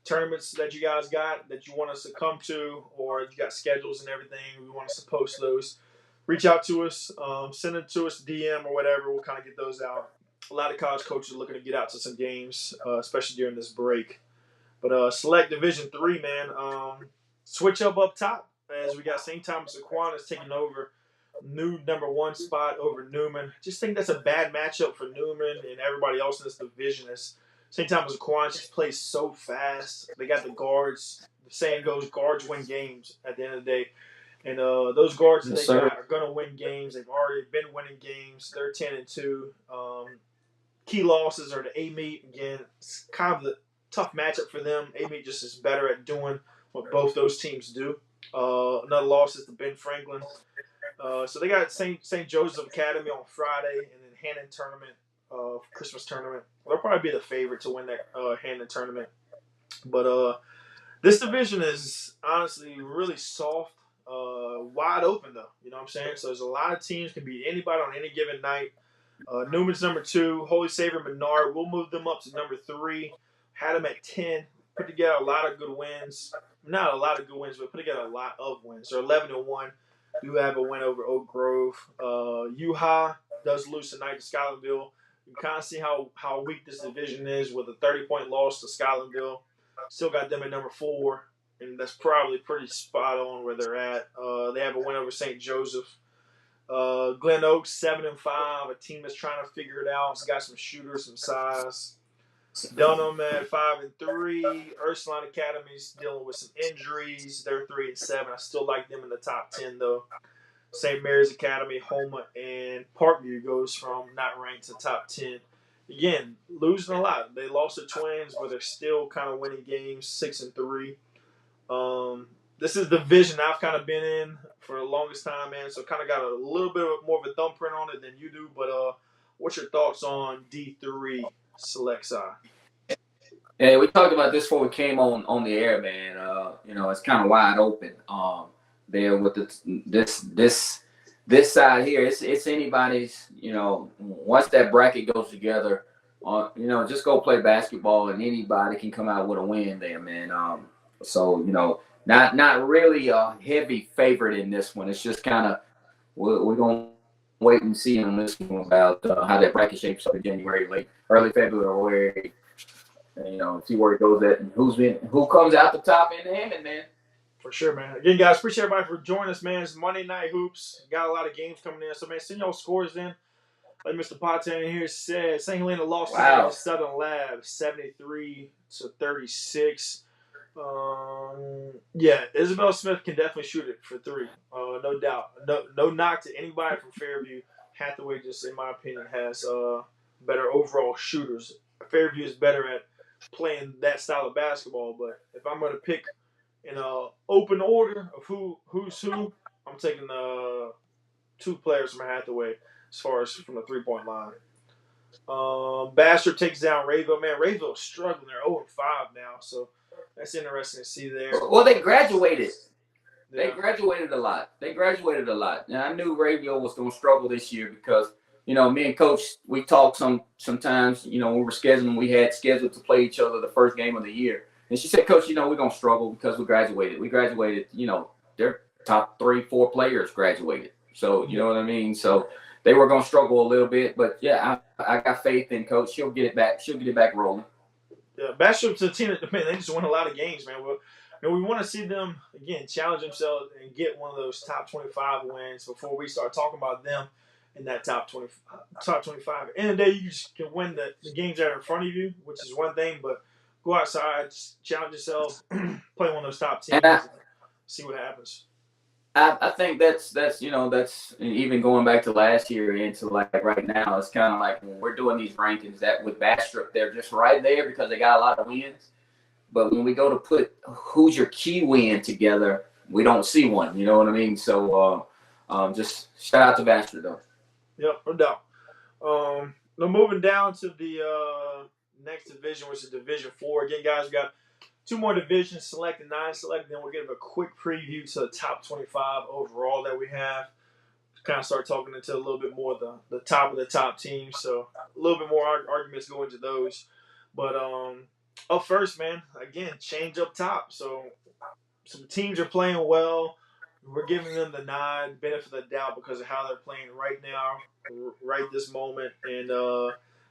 tournaments that you guys got that you want us to come to, or if you got schedules and everything, we want us to post those. Reach out to us, send it to us, DM or whatever. We'll kind of get those out. A lot of college coaches are looking to get out to some games, especially during this break. But select Division 3, man. Switch up top as we got St. Thomas Aquinas taking over new number one spot over Newman. Just think that's a bad matchup for Newman and everybody else in this division. As St. Thomas Aquinas just plays so fast. They got the guards. The saying goes, guards win games at the end of the day. And those guards that they got are going to win games. They've already been winning games. They're 10-2. Key losses are to A-Meet. Again, it's kind of the tough matchup for them. A-Meet just is better at doing what both those teams do. Another loss is to Ben Franklin. So they got St. Joseph Academy on Friday, and then Hannon tournament, Christmas tournament. They'll probably be the favorite to win that Hannon tournament. But this division is honestly really soft, wide open though. You know what I'm saying? So there's a lot of teams can beat anybody on any given night. Newman's number 2, Holy Savior Menard. We'll move them up to number 3. Had them at 10. Put together a lot of good wins. Not a lot of good wins, but put together a lot of wins. They're 11-1. Do have a win over Oak Grove. UHA does lose tonight to Scotlandville. You kind of see how weak this division is with a 30-point loss to Scotlandville. Still got them at number 4, and that's probably pretty spot on where they're at. They have a win over St. Joseph. Glen Oaks 7-5, a team that's trying to figure it out. It's got some shooters, some size. Dunham at 5-3. Ursuline Academy's dealing with some injuries. They're 3-7. I still like them in the top 10 though. St. Mary's Academy, Homa, and Parkview goes from not ranked to top 10. Again, losing a lot. They lost to Twins, but they're still kind of winning games, 6-3. This is the division I've kind of been in for the longest time, man. So kind of got a little bit more of a thumbprint on it than you do. But what's your thoughts on D3 Select side? Yeah, we talked about this before we came on the air, man. It's kind of wide open. There with this side here, it's anybody's. Once that bracket goes together, just go play basketball and anybody can come out with a win there, man. Not really a heavy favorite in this one. It's just kind of we're going wait and see on this one about how that bracket shapes up in January, early February. See where it goes at and who comes out the top in the Hammond, man. For sure, man. Again, guys, appreciate everybody for joining us, man. It's Monday Night Hoops. Got a lot of games coming in. So, man, send y'all scores in. Like Mr. Potter in here said, St. Helena lost to Southern Lab 73-36. Yeah, Isabel Smith can definitely shoot it for three. No doubt. No knock to anybody from Fairview. Hathaway just, in my opinion, has better overall shooters. Fairview is better at playing that style of basketball, but if I'm going to pick in an open order of who's who, I'm taking two players from Hathaway as far as from the three-point line. Bastard takes down Rayville. Man, Rayville's struggling. They're 0-5 now, so that's interesting to see there. Well, they graduated. Yeah. They graduated a lot. And I knew Rayville was going to struggle this year because, me and Coach, we talked sometimes, we were scheduling. We had scheduled to play each other the first game of the year. And she said, Coach, we're going to struggle because we graduated. Their top 3-4 players graduated. So, you know what I mean? So they were going to struggle a little bit. But, yeah, I got faith in Coach. She'll get it back. She'll get it back rolling. Yeah, Bashop's a team that, man, they just won a lot of games, man. We want to see them, again, challenge themselves and get one of those top 25 wins before we start talking about them in that top 25. At the end of the day, you just can win the games that are in front of you, which is one thing, but go outside, challenge yourself, play one of those top teams, and see what happens. I think that's even going back to last year into right now, it's kind of like when we're doing these rankings that with Bastrop, they're just right there because they got a lot of wins. But when we go to put who's your key win together, we don't see one. You know what I mean? So just shout out to Bastrop though. Yep, no doubt. Now moving down to the next division, which is Division 4. Again, guys, we got 2 more divisions, select and non-select. Then we'll give a quick preview to the top 25 overall that we have. Kind of start talking into a little bit more the top of the top teams. So a little bit more arguments go into those. But up first, man, again, change up top. So some teams are playing well. We're giving them the nod, benefit of the doubt because of how they're playing right now, right this moment. And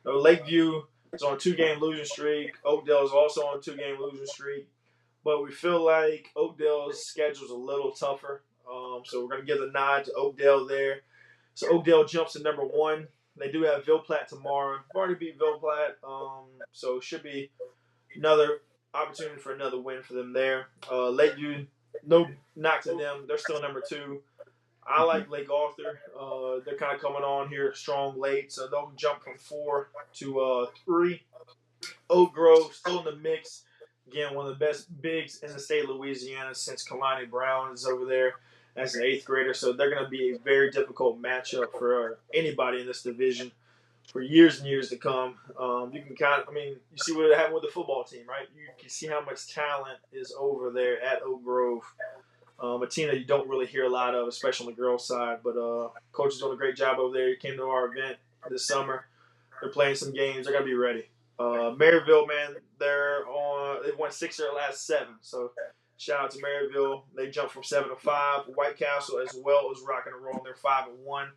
Lakeview is on a 2-game losing streak. Oakdale is also on a 2-game losing streak. But we feel like Oakdale's schedule is a little tougher. So we're going to give the nod to Oakdale there. So Oakdale jumps to number 1. They do have Ville Platte tomorrow. We've already beat Ville Platte. So it should be another opportunity for another win for them there. Lakeview, no knock to them. They're still number 2. I like Lake Arthur. They're kind of coming on here strong late, so they'll jump from 4 to 3. Oak Grove still in the mix. Again, one of the best bigs in the state of Louisiana since Kalani Brown is over there as an 8th grader. So they're going to be a very difficult matchup for anybody in this division for years and years to come. You can you see what happened with the football team, right? You can see how much talent is over there at Oak Grove. A team that you don't really hear a lot of, especially on the girls' side. But Coach is doing a great job over there. He came to our event this summer. They're playing some games. They're going to be ready. Maryville, man, they've won 6 of their last 7. So shout out to Maryville. They jumped from 7 to 5. White Castle as well is rocking and rolling. They're 5-1.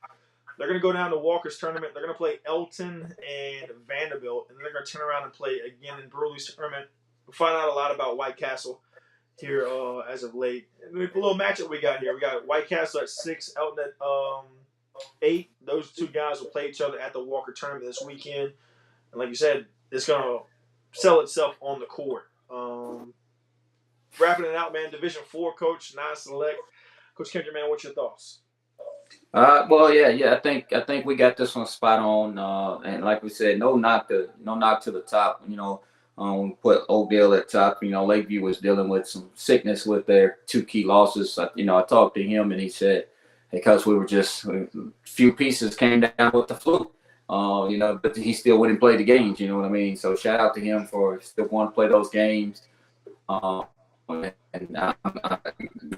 They're going to go down to Walker's tournament. They're going to play Elton and Vanderbilt, and then they're going to turn around and play again in Burley's tournament. We'll find out a lot about White Castle here as of late. And the little matchup we got here. We got White Castle at 6, Elton at 8. Those 2 guys will play each other at the Walker tournament this weekend. And like you said, it's going to sell itself on the court. Wrapping it out, man, Division 4 coach, non-select. Coach Kendrick, man, what's your thoughts? Well, yeah. I think we got this one spot on, and like we said, no knock to the top. We put Oakdale at top. Lakeview was dealing with some sickness with their 2 key losses. I talked to him, and he said, because we were just a few pieces came down with the flu. But he still wouldn't play the games. You know what I mean? So shout out to him for still wanting to play those games. And I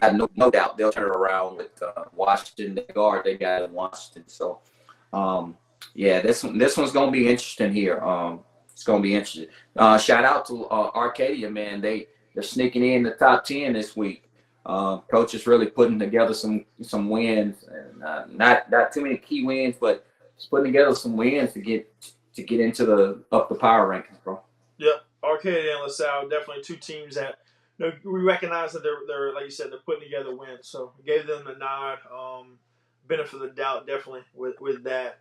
have no doubt they'll turn it around with Washington, the guard they got in Washington. So, this one's going to be interesting here. It's going to be interesting. Shout out to Arcadia, man. They're sneaking in the top 10 this week. Coach is really putting together some wins, and not too many key wins, but just putting together some wins to get into the up the power rankings, bro. Yep, Arcade and LaSalle definitely two teams that we recognize that they're like you said they're putting together wins. So we gave them the nod, benefit of the doubt definitely with that.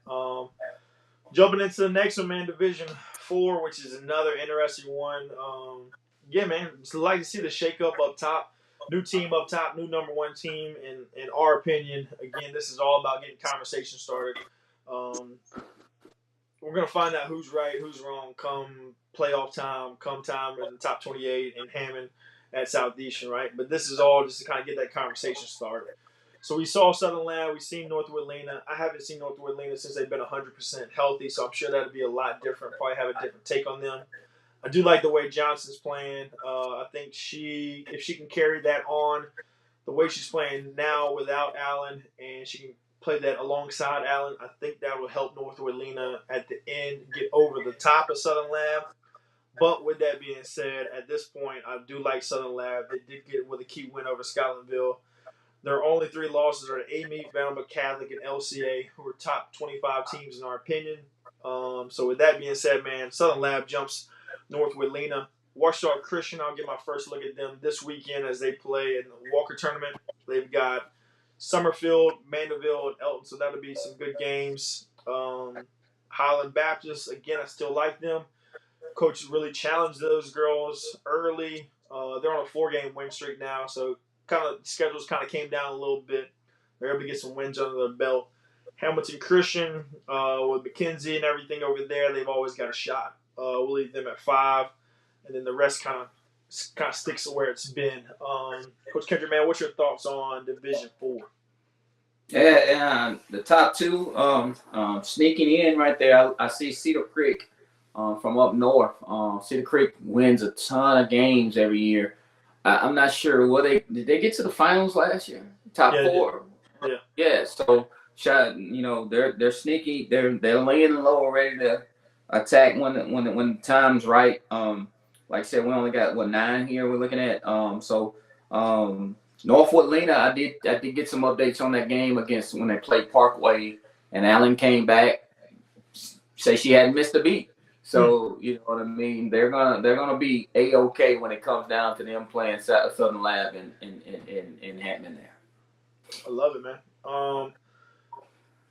Jumping into the next one, man, Division 4, which is another interesting one. Yeah, man, it's like to see the shakeup up top. New team up top, new number one team. In our opinion, again, this is all about getting conversation started. Um, we're gonna find out who's right, who's wrong, come playoff time, come time in the top 28 in Hammond at Southeastern, right? But this is all just to kind of get that conversation started. So we saw Southern Lab, we've seen Northwood Lena. I haven't seen Northwood Lena since they've been 100% healthy, so I'm sure that'll be a lot different. Probably have a different take on them. I do like the way Johnson's playing. I think if she can carry that on the way she's playing now without Allen, and she can play that alongside Allen, I think that will help Northwood Lena at the end get over the top of Southern Lab. But with that being said, at this point, I do like Southern Lab. They did get it with a key win over Scotlandville. Their only three losses are to A-Meet, Vanderbilt Catholic, and LCA, who are top 25 teams in our opinion. So with that being said, man, Southern Lab jumps Northwood Lena. Ouachita Christian, I'll get my first look at them this weekend as they play in the Walker tournament. They've got Summerfield, Mandeville, and Elton, so that'll be some good games. Highland Baptist, again, I still like them. Coaches really challenged those girls early. They're on a 4-game win streak now, so kind of schedules kind of came down a little bit. They're able to get some wins under their belt. Hamilton Christian with McKenzie and everything over there, they've always got a shot. We'll leave them at 5, and then the rest kind of sticks to where it's been. Coach Kendrick, man, what's your thoughts on Division 4? Yeah, the top two sneaking in right there. I see Cedar Creek from up north. Cedar Creek wins a ton of games every year. I'm not sure did they get to the finals last year? Top 4. Yeah. So they're sneaky. They're laying low, ready to attack when the time's right. Like I said, we only got 9 here we're looking at. Northwood Lena, I did get some updates on that game against when they played Parkway, and Allen came back, say she hadn't missed a beat. So you know what I mean. They're gonna be A-OK when it comes down to them playing Southern Lab in Hammond there. I love it, man.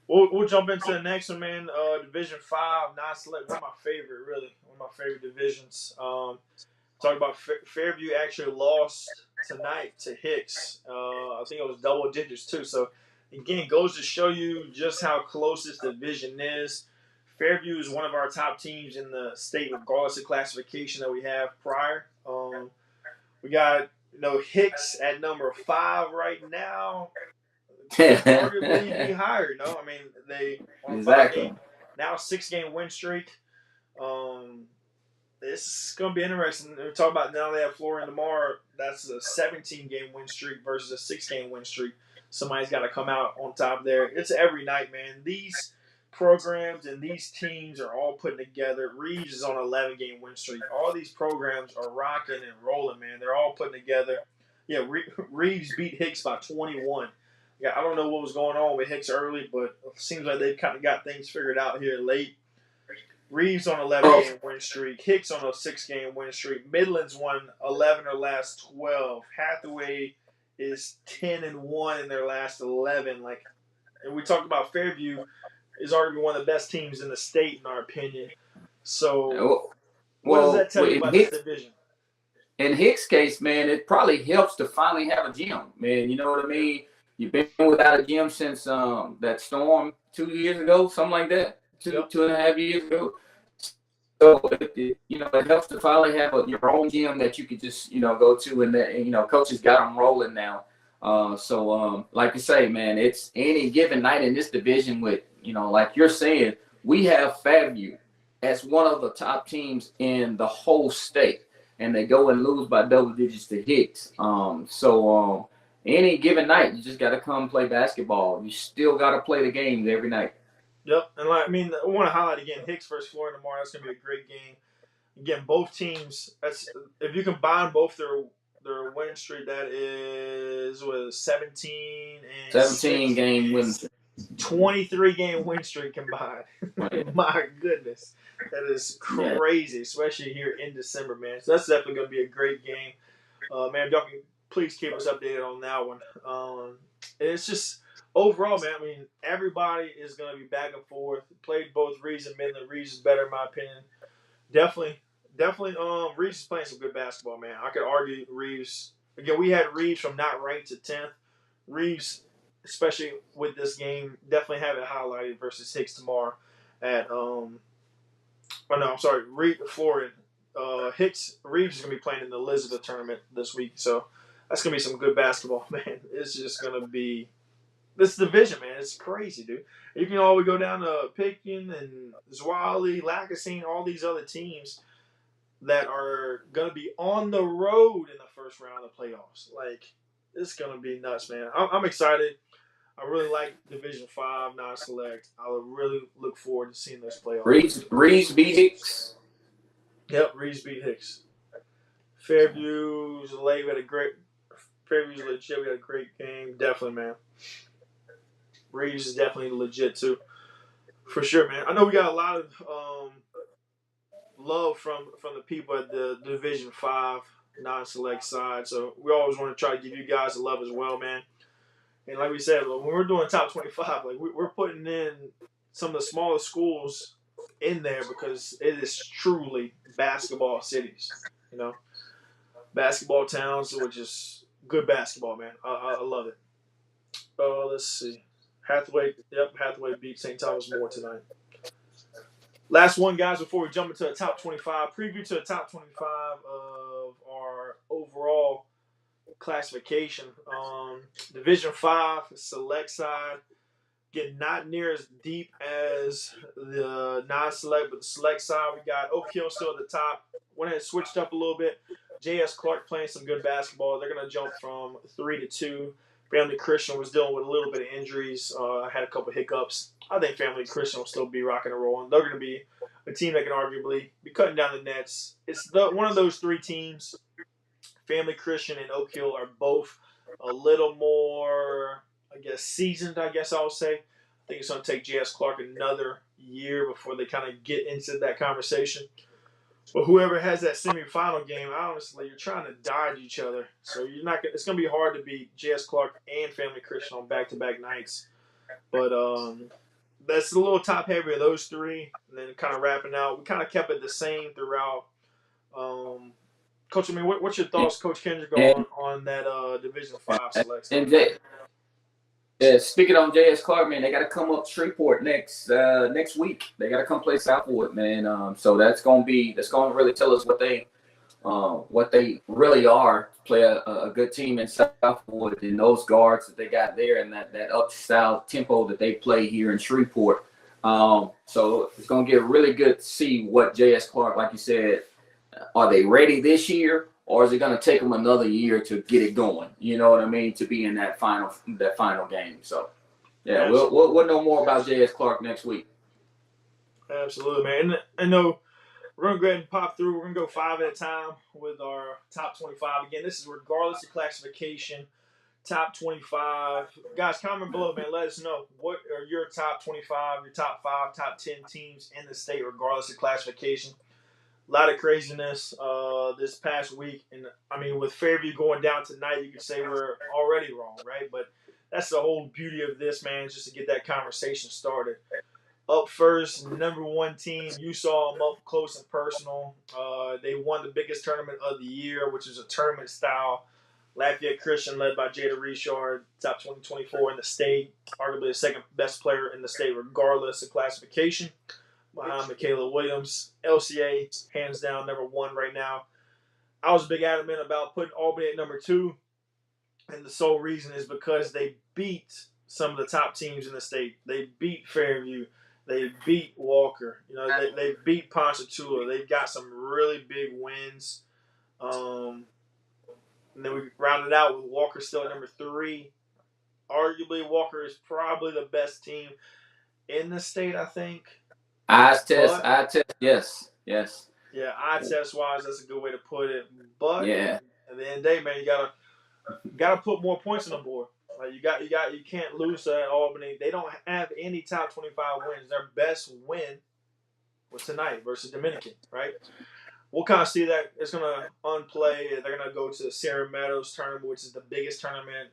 We'll jump into the next one, man. Division 5, non-select. One of my favorite, really. One of my favorite divisions. Talk about Fairview actually lost tonight to Hicks. I think it was double digits too. So again, goes to show you just how close this division is. Fairview is one of our top teams in the state, regardless of classification that we have prior. We got Hicks at number 5 right now. Arguably be higher, I mean, they on exactly. 6-game win streak. This is going to be interesting. We're talking about now they have Florian tomorrow. That's a 17-game win streak versus a 6-game win streak. Somebody's got to come out on top there. It's every night, man. These programs and these teams are all putting together. Reeves is on an 11-game win streak. All these programs are rocking and rolling, man. They're all putting together. Yeah, Reeves beat Hicks by 21. Yeah, I don't know what was going on with Hicks early, but it seems like they've kind of got things figured out here late. Reeves on an 11-game win streak. Hicks on a 6-game win streak. Midland's won 11 or last 12. Hathaway is 10-1 in their last 11. And we talked about Fairview is arguably one of the best teams in the state, in our opinion. So, what does that tell you about this division? In Hicks' case, man, it probably helps to finally have a gym, man. You know what I mean? You've been without a gym since that storm 2 years ago, something like that. Two and a half years ago. So it helps to finally have your own gym that you could just go to, and coaches got them rolling now. Like you say, man, it's any given night in this division with like you're saying, we have Fairview as one of the top teams in the whole state, and they go and lose by double digits to Hicks. Any given night, you just got to come play basketball. You still got to play the games every night. Yep, and I want to highlight again Hicks versus Florida tomorrow. That's going to be a great game. Again, both teams. If you combine both their win streak, that is is 17 and 17 6, game win. 23-game win streak combined. Yeah. My goodness, that is crazy, especially here in December, man. So that's definitely going to be a great game, man. If y'all can please keep us updated on that one. It's just overall, man. I mean, everybody is going to be back and forth. Played both Reeves and Midland. Reeves is better in my opinion. Definitely. Reeves is playing some good basketball, man. I could argue Reeves. Again, we had Reeves from not ranked to 10th. Reeves, especially with this game, definitely have it highlighted versus Hicks tomorrow at Florida. Reeves is gonna be playing in the Elizabeth tournament this week, so that's gonna be some good basketball, man. It's just gonna be this division, man. It's crazy, dude. You can always go down to Pitkin and Zwali, Lacassine, all these other teams that are going to be on the road in the first round of the playoffs. Like, it's going to be nuts, man. I'm excited. I really like Division 5 non-select. I really look forward to seeing those playoffs. Reeves beat Hicks. Yep, Reeves beat Hicks. Fairview's late. Fairview's legit. We had a great game. Definitely, man. Reeves is definitely legit, too. For sure, man. I know we got a lot of love from the people at the Division 5 non-select side. So we always want to try to give you guys the love as well, man. And like we said, when we're doing top 25, like we're putting in some of the smallest schools in there because it is truly basketball cities, basketball towns, which is good basketball, man. I love it. Let's see. Hathaway beat St. Thomas More tonight. Last one, guys, before we jump into the top 25. Preview to the top 25 of our overall classification. Division 5, select side. Again, not near as deep as the non-select, but the select side, we got Oak Hill still at the top. Went ahead and switched up a little bit. J.S. Clark playing some good basketball. They're going to jump from 3 to 2. Family Christian was dealing with a little bit of injuries. Had a couple hiccups. I think Family Christian will still be rocking and rolling. They're going to be a team that can arguably be cutting down the nets. It's one of those three teams. Family Christian and Oak Hill are both a little more, seasoned, I'll say. I think it's going to take J.S. Clark another year before they kind of get into that conversation. But whoever has that semifinal game, honestly, you're trying to dodge each other. So you're not. It's going to be hard to beat J.S. Clark and Family Christian on back-to-back nights. But that's a little top-heavy of those three. And then kind of wrapping out, we kind of kept it the same throughout. Coach, what's your thoughts, Coach Kendrick, on that Division 5 selection? Speaking on J.S. Clark, man, they got to come up Shreveport next week. They got to come play Southwood, man. So that's gonna really tell us what they really are. Play a good team in Southwood, and those guards that they got there, and that up style tempo that they play here in Shreveport. So it's gonna get really good to see what J.S. Clark, like you said, are they ready this year? Or is it going to take them another year to get it going? You know what I mean? To be in that final game. So, yeah, we'll know more about J.S. Clark next week. Absolutely, man. And I know we're going to go ahead and pop through. We're going to go 5 at a time with our top 25. Again, this is regardless of classification. Top 25. Guys, comment below, man. Let us know what are your top 25, your top 5, top 10 teams in the state, regardless of classification. A lot of craziness this past week. And, with Fairview going down tonight, you could say we're already wrong, right? But that's the whole beauty of this, man, just to get that conversation started. Up first, number 1 team. You saw them up close and personal. They won the biggest tournament of the year, which is a tournament style. Lafayette Christian, led by Jada Richard, top 2024 in the state. Arguably the second best player in the state, regardless of classification. Behind Michaela Williams. LCA, hands down, number 1 right now. I was big adamant about putting Albany at number 2. And the sole reason is because they beat some of the top teams in the state. They beat Fairview. They beat Walker. They beat Ponchatoula. They've got some really big wins. And then we rounded out with Walker still at number 3. Arguably, Walker is probably the best team in the state, I think. Eye test, yes. Yeah, eye test wise, that's a good way to put it. But yeah, at the end of the day, man, you gotta got to put more points on the board. Like you can't lose to Albany. They don't have any top 25 wins. Their best win was tonight versus Dominican, right? We'll kind of see that it's going to unplay. They're going to go to the Sierra Meadows tournament, which is the biggest tournament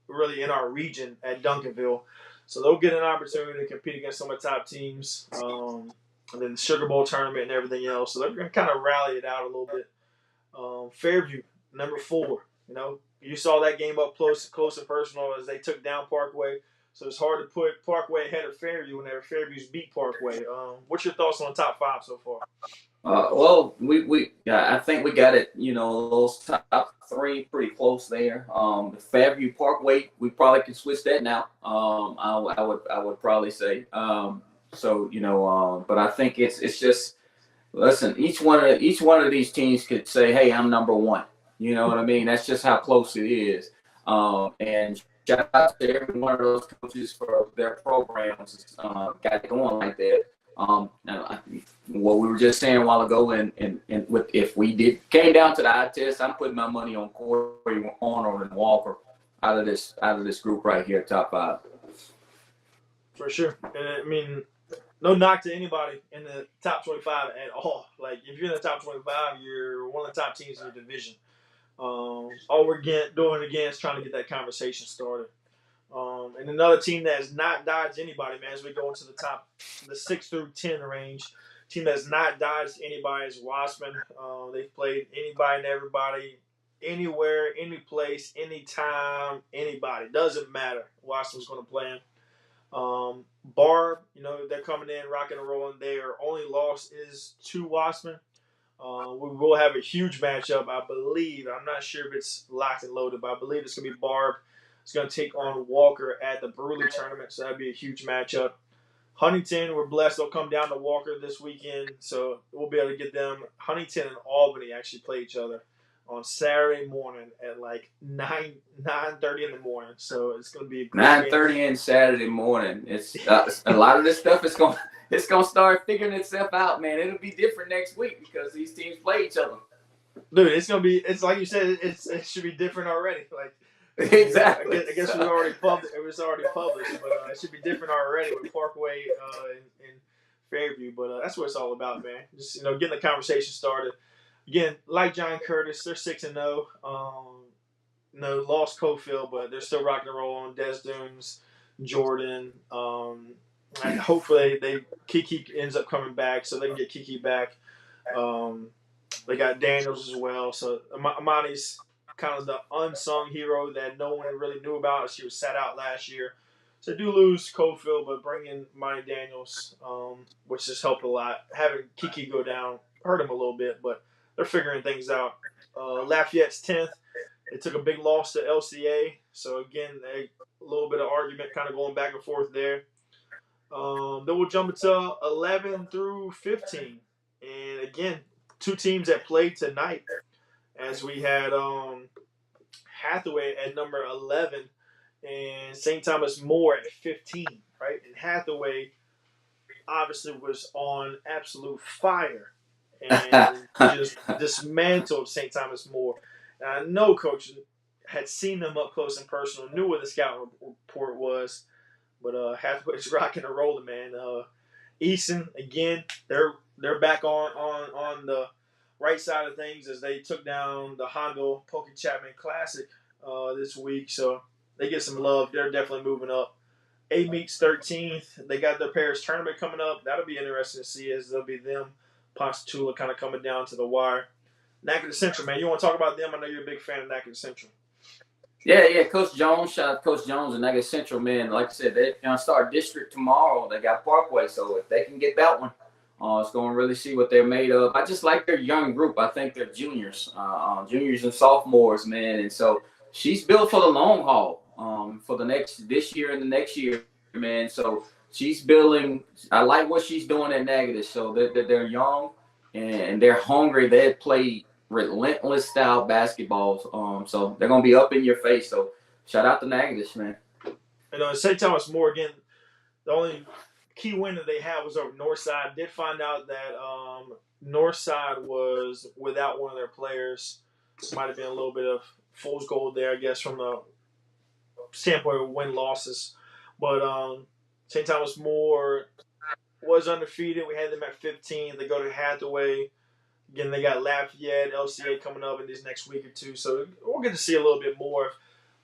really in our region at Duncanville. So they'll get an opportunity to compete against some of the top teams. And then the Sugar Bowl tournament and everything else. So they're going to kind of rally it out a little bit. Fairview, number 4. You saw that game up close and personal as they took down Parkway. So it's hard to put Parkway ahead of Fairview whenever Fairview's beat Parkway. What's your thoughts on the top 5 so far? Well, I think we got it. Those top 3 pretty close there. The Fairview Parkway, we probably can switch that now. I would probably say. But I think it's just, listen. Each one of these teams could say, "Hey, I'm number 1." You know what I mean? That's just how close it is. And shout out to every one of those coaches for their programs. Got it going like that. What we were just saying a while ago, and if we came down to the eye test, I'm putting my money on Corey, Arnold, and Walker out of this group right here, top 5. For sure. And I mean, no knock to anybody in the top 25 at all. Like, if you're in the top 25, you're one of the top teams in your division. All we're doing again is trying to get that conversation started. And another team that has not dodged anybody, man, as we go into the 6 through 10 range, team that has not dodged anybody is Wassman. They've played anybody and everybody, anywhere, any place, anytime, anybody. Doesn't matter. Wassman's going to play them. Barb, they're coming in, rocking and rolling. Their only loss is to Wassman. We will have a huge matchup, I believe. I'm not sure if it's locked and loaded, but I believe it's going to be Barb. It's going to take on Walker at the Brewerly tournament, so that'd be a huge matchup. Huntington, we're blessed. They'll come down to Walker this weekend, so we'll be able to get them. Huntington and Albany actually play each other on Saturday morning at like 9:30 in the morning. So it's going to be a great 9:30 in Saturday morning. It's a lot of this stuff is going. It's gonna start figuring itself out, man. It'll be different next week because these teams play each other. Dude, it's gonna be. It's like you said. It should be different already. Like exactly. I guess we already published. It was already published, but it should be different already with Parkway and Fairview. But that's what it's all about, man. Just getting the conversation started. Again, like John Curtis, they're 6-0. Lost Cofield, but they're still rocking and rolling. Des Dunes, Jordan. And hopefully Kiki ends up coming back so they can get Kiki back. They got Daniels as well. So Amani's kind of the unsung hero that no one really knew about. She was sat out last year. So they do lose Cofield, but bring in Monty Daniels, which has helped a lot. Having Kiki go down hurt him a little bit, but they're figuring things out. Lafayette's 10th. They took a big loss to LCA. So, again, a little bit of argument kind of going back and forth there. Then we'll jump into 11 through 15. And again, 2 teams that played tonight as we had Hathaway at number 11 and St. Thomas More at 15, right? And Hathaway obviously was on absolute fire and just dismantled St. Thomas More. And I know Coach had seen them up close and personal, knew what the scout report was. But Hathaway's rocking and rolling, man. Easton, again, they're back on the right side of things as they took down the Hondo Pokey Chapman Classic this week. So they get some love. They're definitely moving up. A meets 13th. They got their Paris tournament coming up. That'll be interesting to see as they'll be them. Ponchatoula kind of coming down to the wire. Natchitoches Central, man. You want to talk about them? I know you're a big fan of Natchitoches Central. Yeah, Coach Jones. Shout out to Coach Jones and Natchitoches Central, man. Like I said, they're going to start district tomorrow. They got Parkway, so if they can get that one, it's going to really see what they're made of. I just like their young group. I think they're juniors and sophomores, man. And so she's built for the long haul for this year and the next year, man. So she's building. I like what she's doing at Natchitoches. So they're young and they're hungry. They play relentless style basketballs. So they're gonna be up in your face. So shout out to Natchitoches, man. And St. Thomas More, again, the only key win that they had was over Northside. Did find out that Northside was without one of their players. Might have been a little bit of fool's gold there, I guess, from the standpoint of win losses. But St. Thomas More was undefeated. We had them at 15. They go to Hathaway. Again, they got Lafayette, LCA coming up in this next week or two. So we'll get to see a little bit more.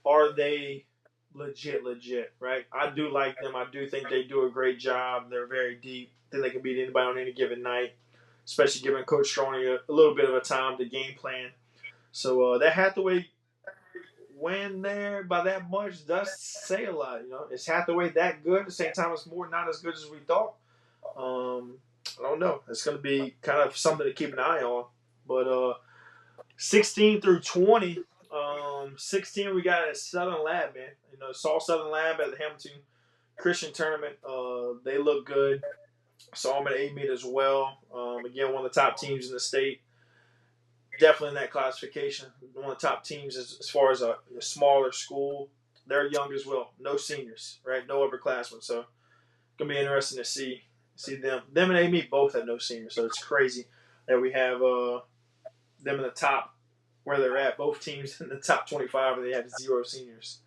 Are they legit, right? I do like them. I do think they do a great job. They're very deep. I think they can beat anybody on any given night, especially giving Coach Stroney a little bit of a time to game plan. So that Hathaway win there by that much does say a lot. Is Hathaway that good? At the same time, it's more not as good as we thought. I don't know. It's going to be kind of something to keep an eye on. But 16 through 20, 16 we got at Southern Lab, man. Saw Southern Lab at the Hamilton Christian Tournament. They look good. Saw them at A-Meet as well. Again, one of the top teams in the state. Definitely in that classification. One of the top teams as far as a smaller school. They're young as well. No seniors, right? No upperclassmen. So it's going to be interesting to see them. Them and A-Meet both have no seniors. So it's crazy that we have them in the top where they're at. Both teams in the top 25 and they have 0 seniors.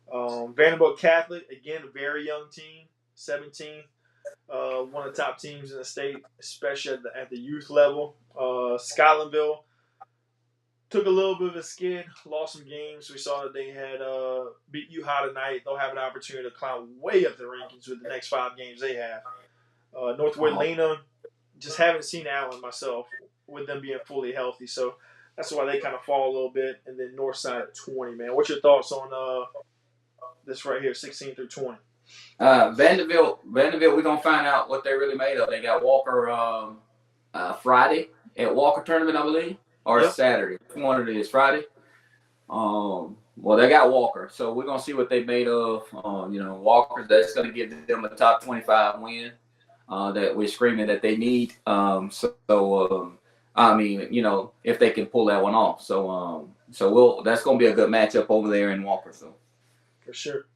Vanderbilt Catholic, again, a very young team, 17. One of the top teams in the state, especially at the youth level. Scotlandville took a little bit of a skid, lost some games. We saw that they had beat UHA tonight. They'll have an opportunity to climb way up the rankings with the next 5 games they have. Northwood Lena, just haven't seen Allen myself with them being fully healthy. So that's why they kind of fall a little bit. And then Northside at 20, man. What's your thoughts on this right here, 16 through 20? Vanderbilt, we're going to find out what they're really made of. They got Walker Friday at Walker Tournament, I believe, or Saturday. One of it is Friday. Well, they got Walker, so we're going to see what they made of. Walker, that's going to give them a top 25 win that we're screaming that they need. If they can pull that one off. So that's going to be a good matchup over there in Walker. So for sure.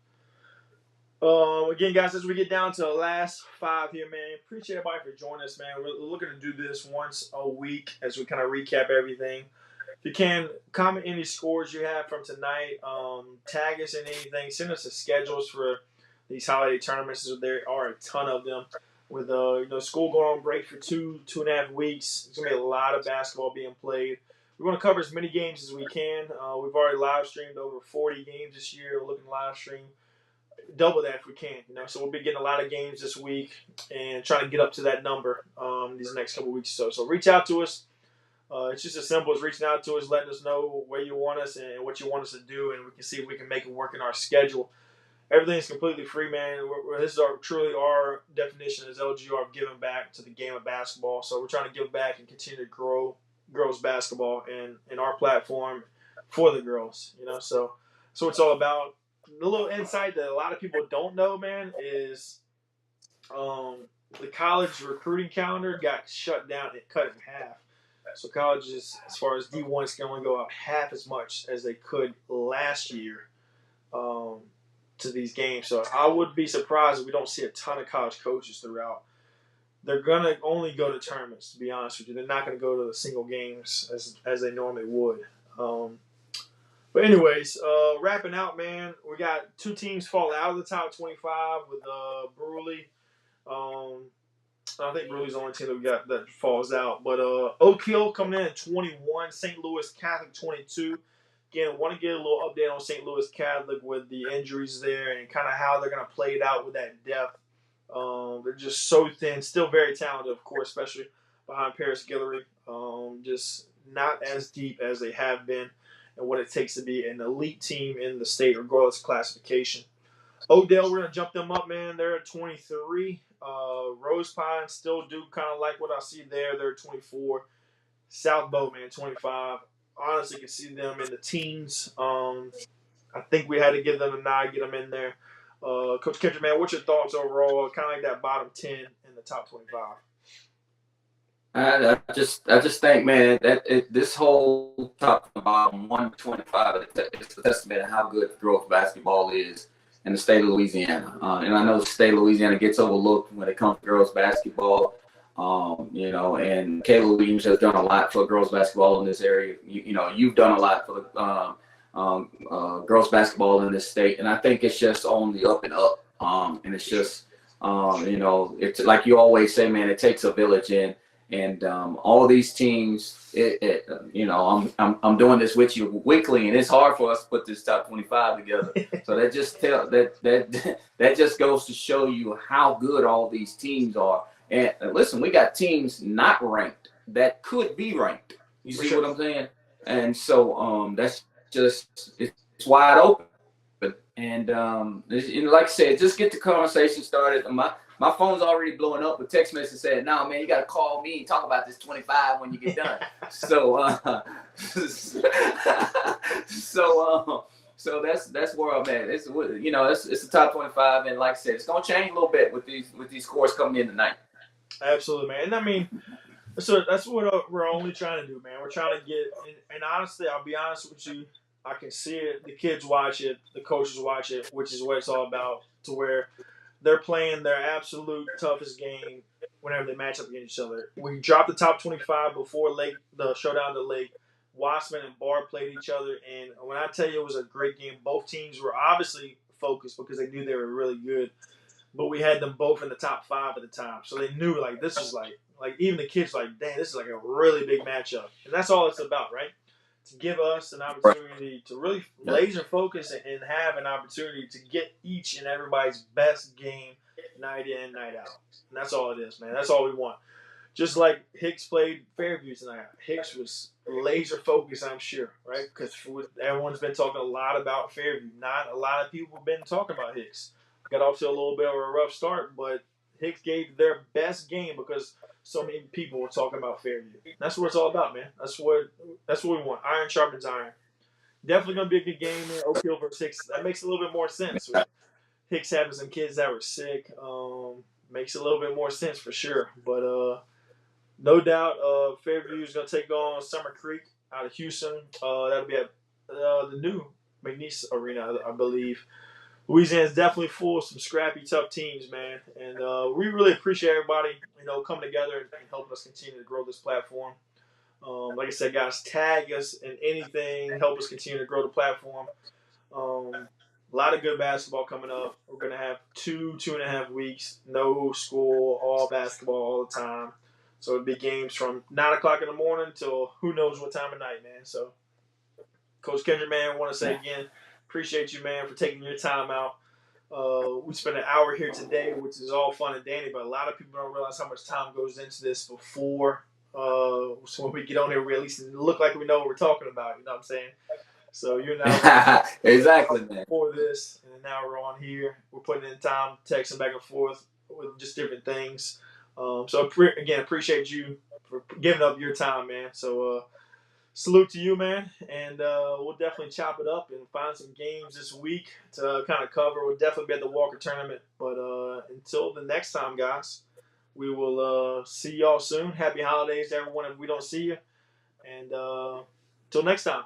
Again, guys, as we get down to the last 5 here, man, appreciate everybody for joining us, man. We're looking to do this once a week as we kind of recap everything. If you can, comment any scores you have from tonight. Tag us in anything. Send us the schedules for these holiday tournaments. There are a ton of them. With school going on break for 2.5 weeks, there's gonna be a lot of basketball being played. We're gonna cover as many games as we can. We've already live streamed over 40 games this year. We're looking to live stream double that if we can. So we'll be getting a lot of games this week and trying to get up to that number these next couple weeks or so. So reach out to us. It's just as simple as reaching out to us, letting us know where you want us and what you want us to do, and we can see if we can make it work in our schedule. Everything's completely free, man. This is truly our definition as LGR of giving back to the game of basketball. So we're trying to give back and continue to grow girls basketball and our platform for the girls. So it's all about. The little insight that a lot of people don't know, man, is the college recruiting calendar got shut down and cut in half. So colleges, as far as D1s, can only go out half as much as they could last year to these games. So I would be surprised if we don't see a ton of college coaches throughout. They're going to only go to tournaments, to be honest with you. They're not going to go to the single games as they normally would. But anyways, wrapping out, man, we got 2 teams fall out of the top 25 with Bruley. I think Bruley's the only team that we got that falls out. But Oak Hill coming in at 21, St. Louis Catholic 22. Again, I want to get a little update on St. Louis Catholic with the injuries there and kind of how they're going to play it out with that depth. They're just so thin, still very talented, of course, especially behind Paris Guillory. Just not as deep as they have been and what it takes to be an elite team in the state, regardless of classification. Odell, we're going to jump them up, man. They're at 23. Rose Pine still do kind of like what I see there. They're 24. South Bow, man, 25. Honestly, can see them in the teens. I think we had to give them a nod, get them in there. Coach Kendrick, man, what's your thoughts overall? Kind of like that bottom 10 in the top 25. I just think, man, that this whole top to bottom 125 is a testament to how good girls basketball is in the state of Louisiana. And I know the state of Louisiana gets overlooked when it comes to girls basketball. And Kayla Williams has done a lot for girls basketball in this area. You've done a lot for girls basketball in this state, and I think it's just on the up and up. And it's just it's like you always say, man. It takes a village, and all these teams. I'm doing this with you weekly, and it's hard for us to put this top 25 together. So that just that just goes to show you how good all these teams are. And listen, we got teams not ranked that could be ranked. You see what I'm saying? And so that's just it's wide open. And like I said, just get the conversation started. My phone's already blowing up with text message saying, "No, man, you got to call me and talk about this 25 when you get done." So that's where I'm at. It's the top 25, and like I said, it's gonna change a little bit with these scores coming in tonight. Absolutely, man. And I mean, so that's what we're only trying to do, man. We're trying to get, and honestly, I'll be honest with you, I can see it. The kids watch it, the coaches watch it, which is what it's all about. To where they're playing their absolute toughest game whenever they match up against each other. We dropped the top 25 before the showdown to Lake. Wasserman and Barr played each other, and when I tell you it was a great game, both teams were obviously focused because they knew they were really good. But we had them both in the top 5 at the time, so they knew like this was like even the kids were like, dang, this is like a really big matchup, and that's all it's about, right? To give us an opportunity to really laser focus and have an opportunity to get each and everybody's best game night in, night out. And that's all it is, man. That's all we want. Just like Hicks played Fairview tonight. Hicks was laser focused, I'm sure, right? Because everyone's been talking a lot about Fairview. Not a lot of people have been talking about Hicks. Got off to a little bit of a rough start, but Hicks gave their best game because so many people were talking about Fairview. That's what it's all about, man. That's what we want. Iron sharpens iron. Definitely gonna be a good game, man. Oak Hill versus Hicks. That makes a little bit more sense. With Hicks having some kids that were sick, makes a little bit more sense for sure. But no doubt, Fairview is gonna take on Summer Creek out of Houston. That'll be at the new McNeese Arena, I believe. Louisiana's definitely full of some scrappy, tough teams, man. And we really appreciate everybody, coming together and helping us continue to grow this platform. Like I said, guys, tag us in anything, help us continue to grow the platform. A lot of good basketball coming up. We're going to have 2.5 weeks, no school, all basketball all the time. So it'll be games from 9 o'clock in the morning till who knows what time of night, man. So, Coach Kendrick, man, I want to say again, appreciate you, man, for taking your time out. We spent an hour here today, which is all fun and dandy, but a lot of people don't realize how much time goes into this before. So when we get on here, we at least look like we know what we're talking about. You know what I'm saying? So you and I exactly, man. Before this, and now we're on here. We're putting in time, texting back and forth with just different things. So again, appreciate you for giving up your time, man. So salute to you, man. And we'll definitely chop it up and find some games this week to kind of cover. We'll definitely be at the Walker tournament. But until the next time, guys, we will see y'all soon. Happy holidays to everyone if we don't see you. And until next time.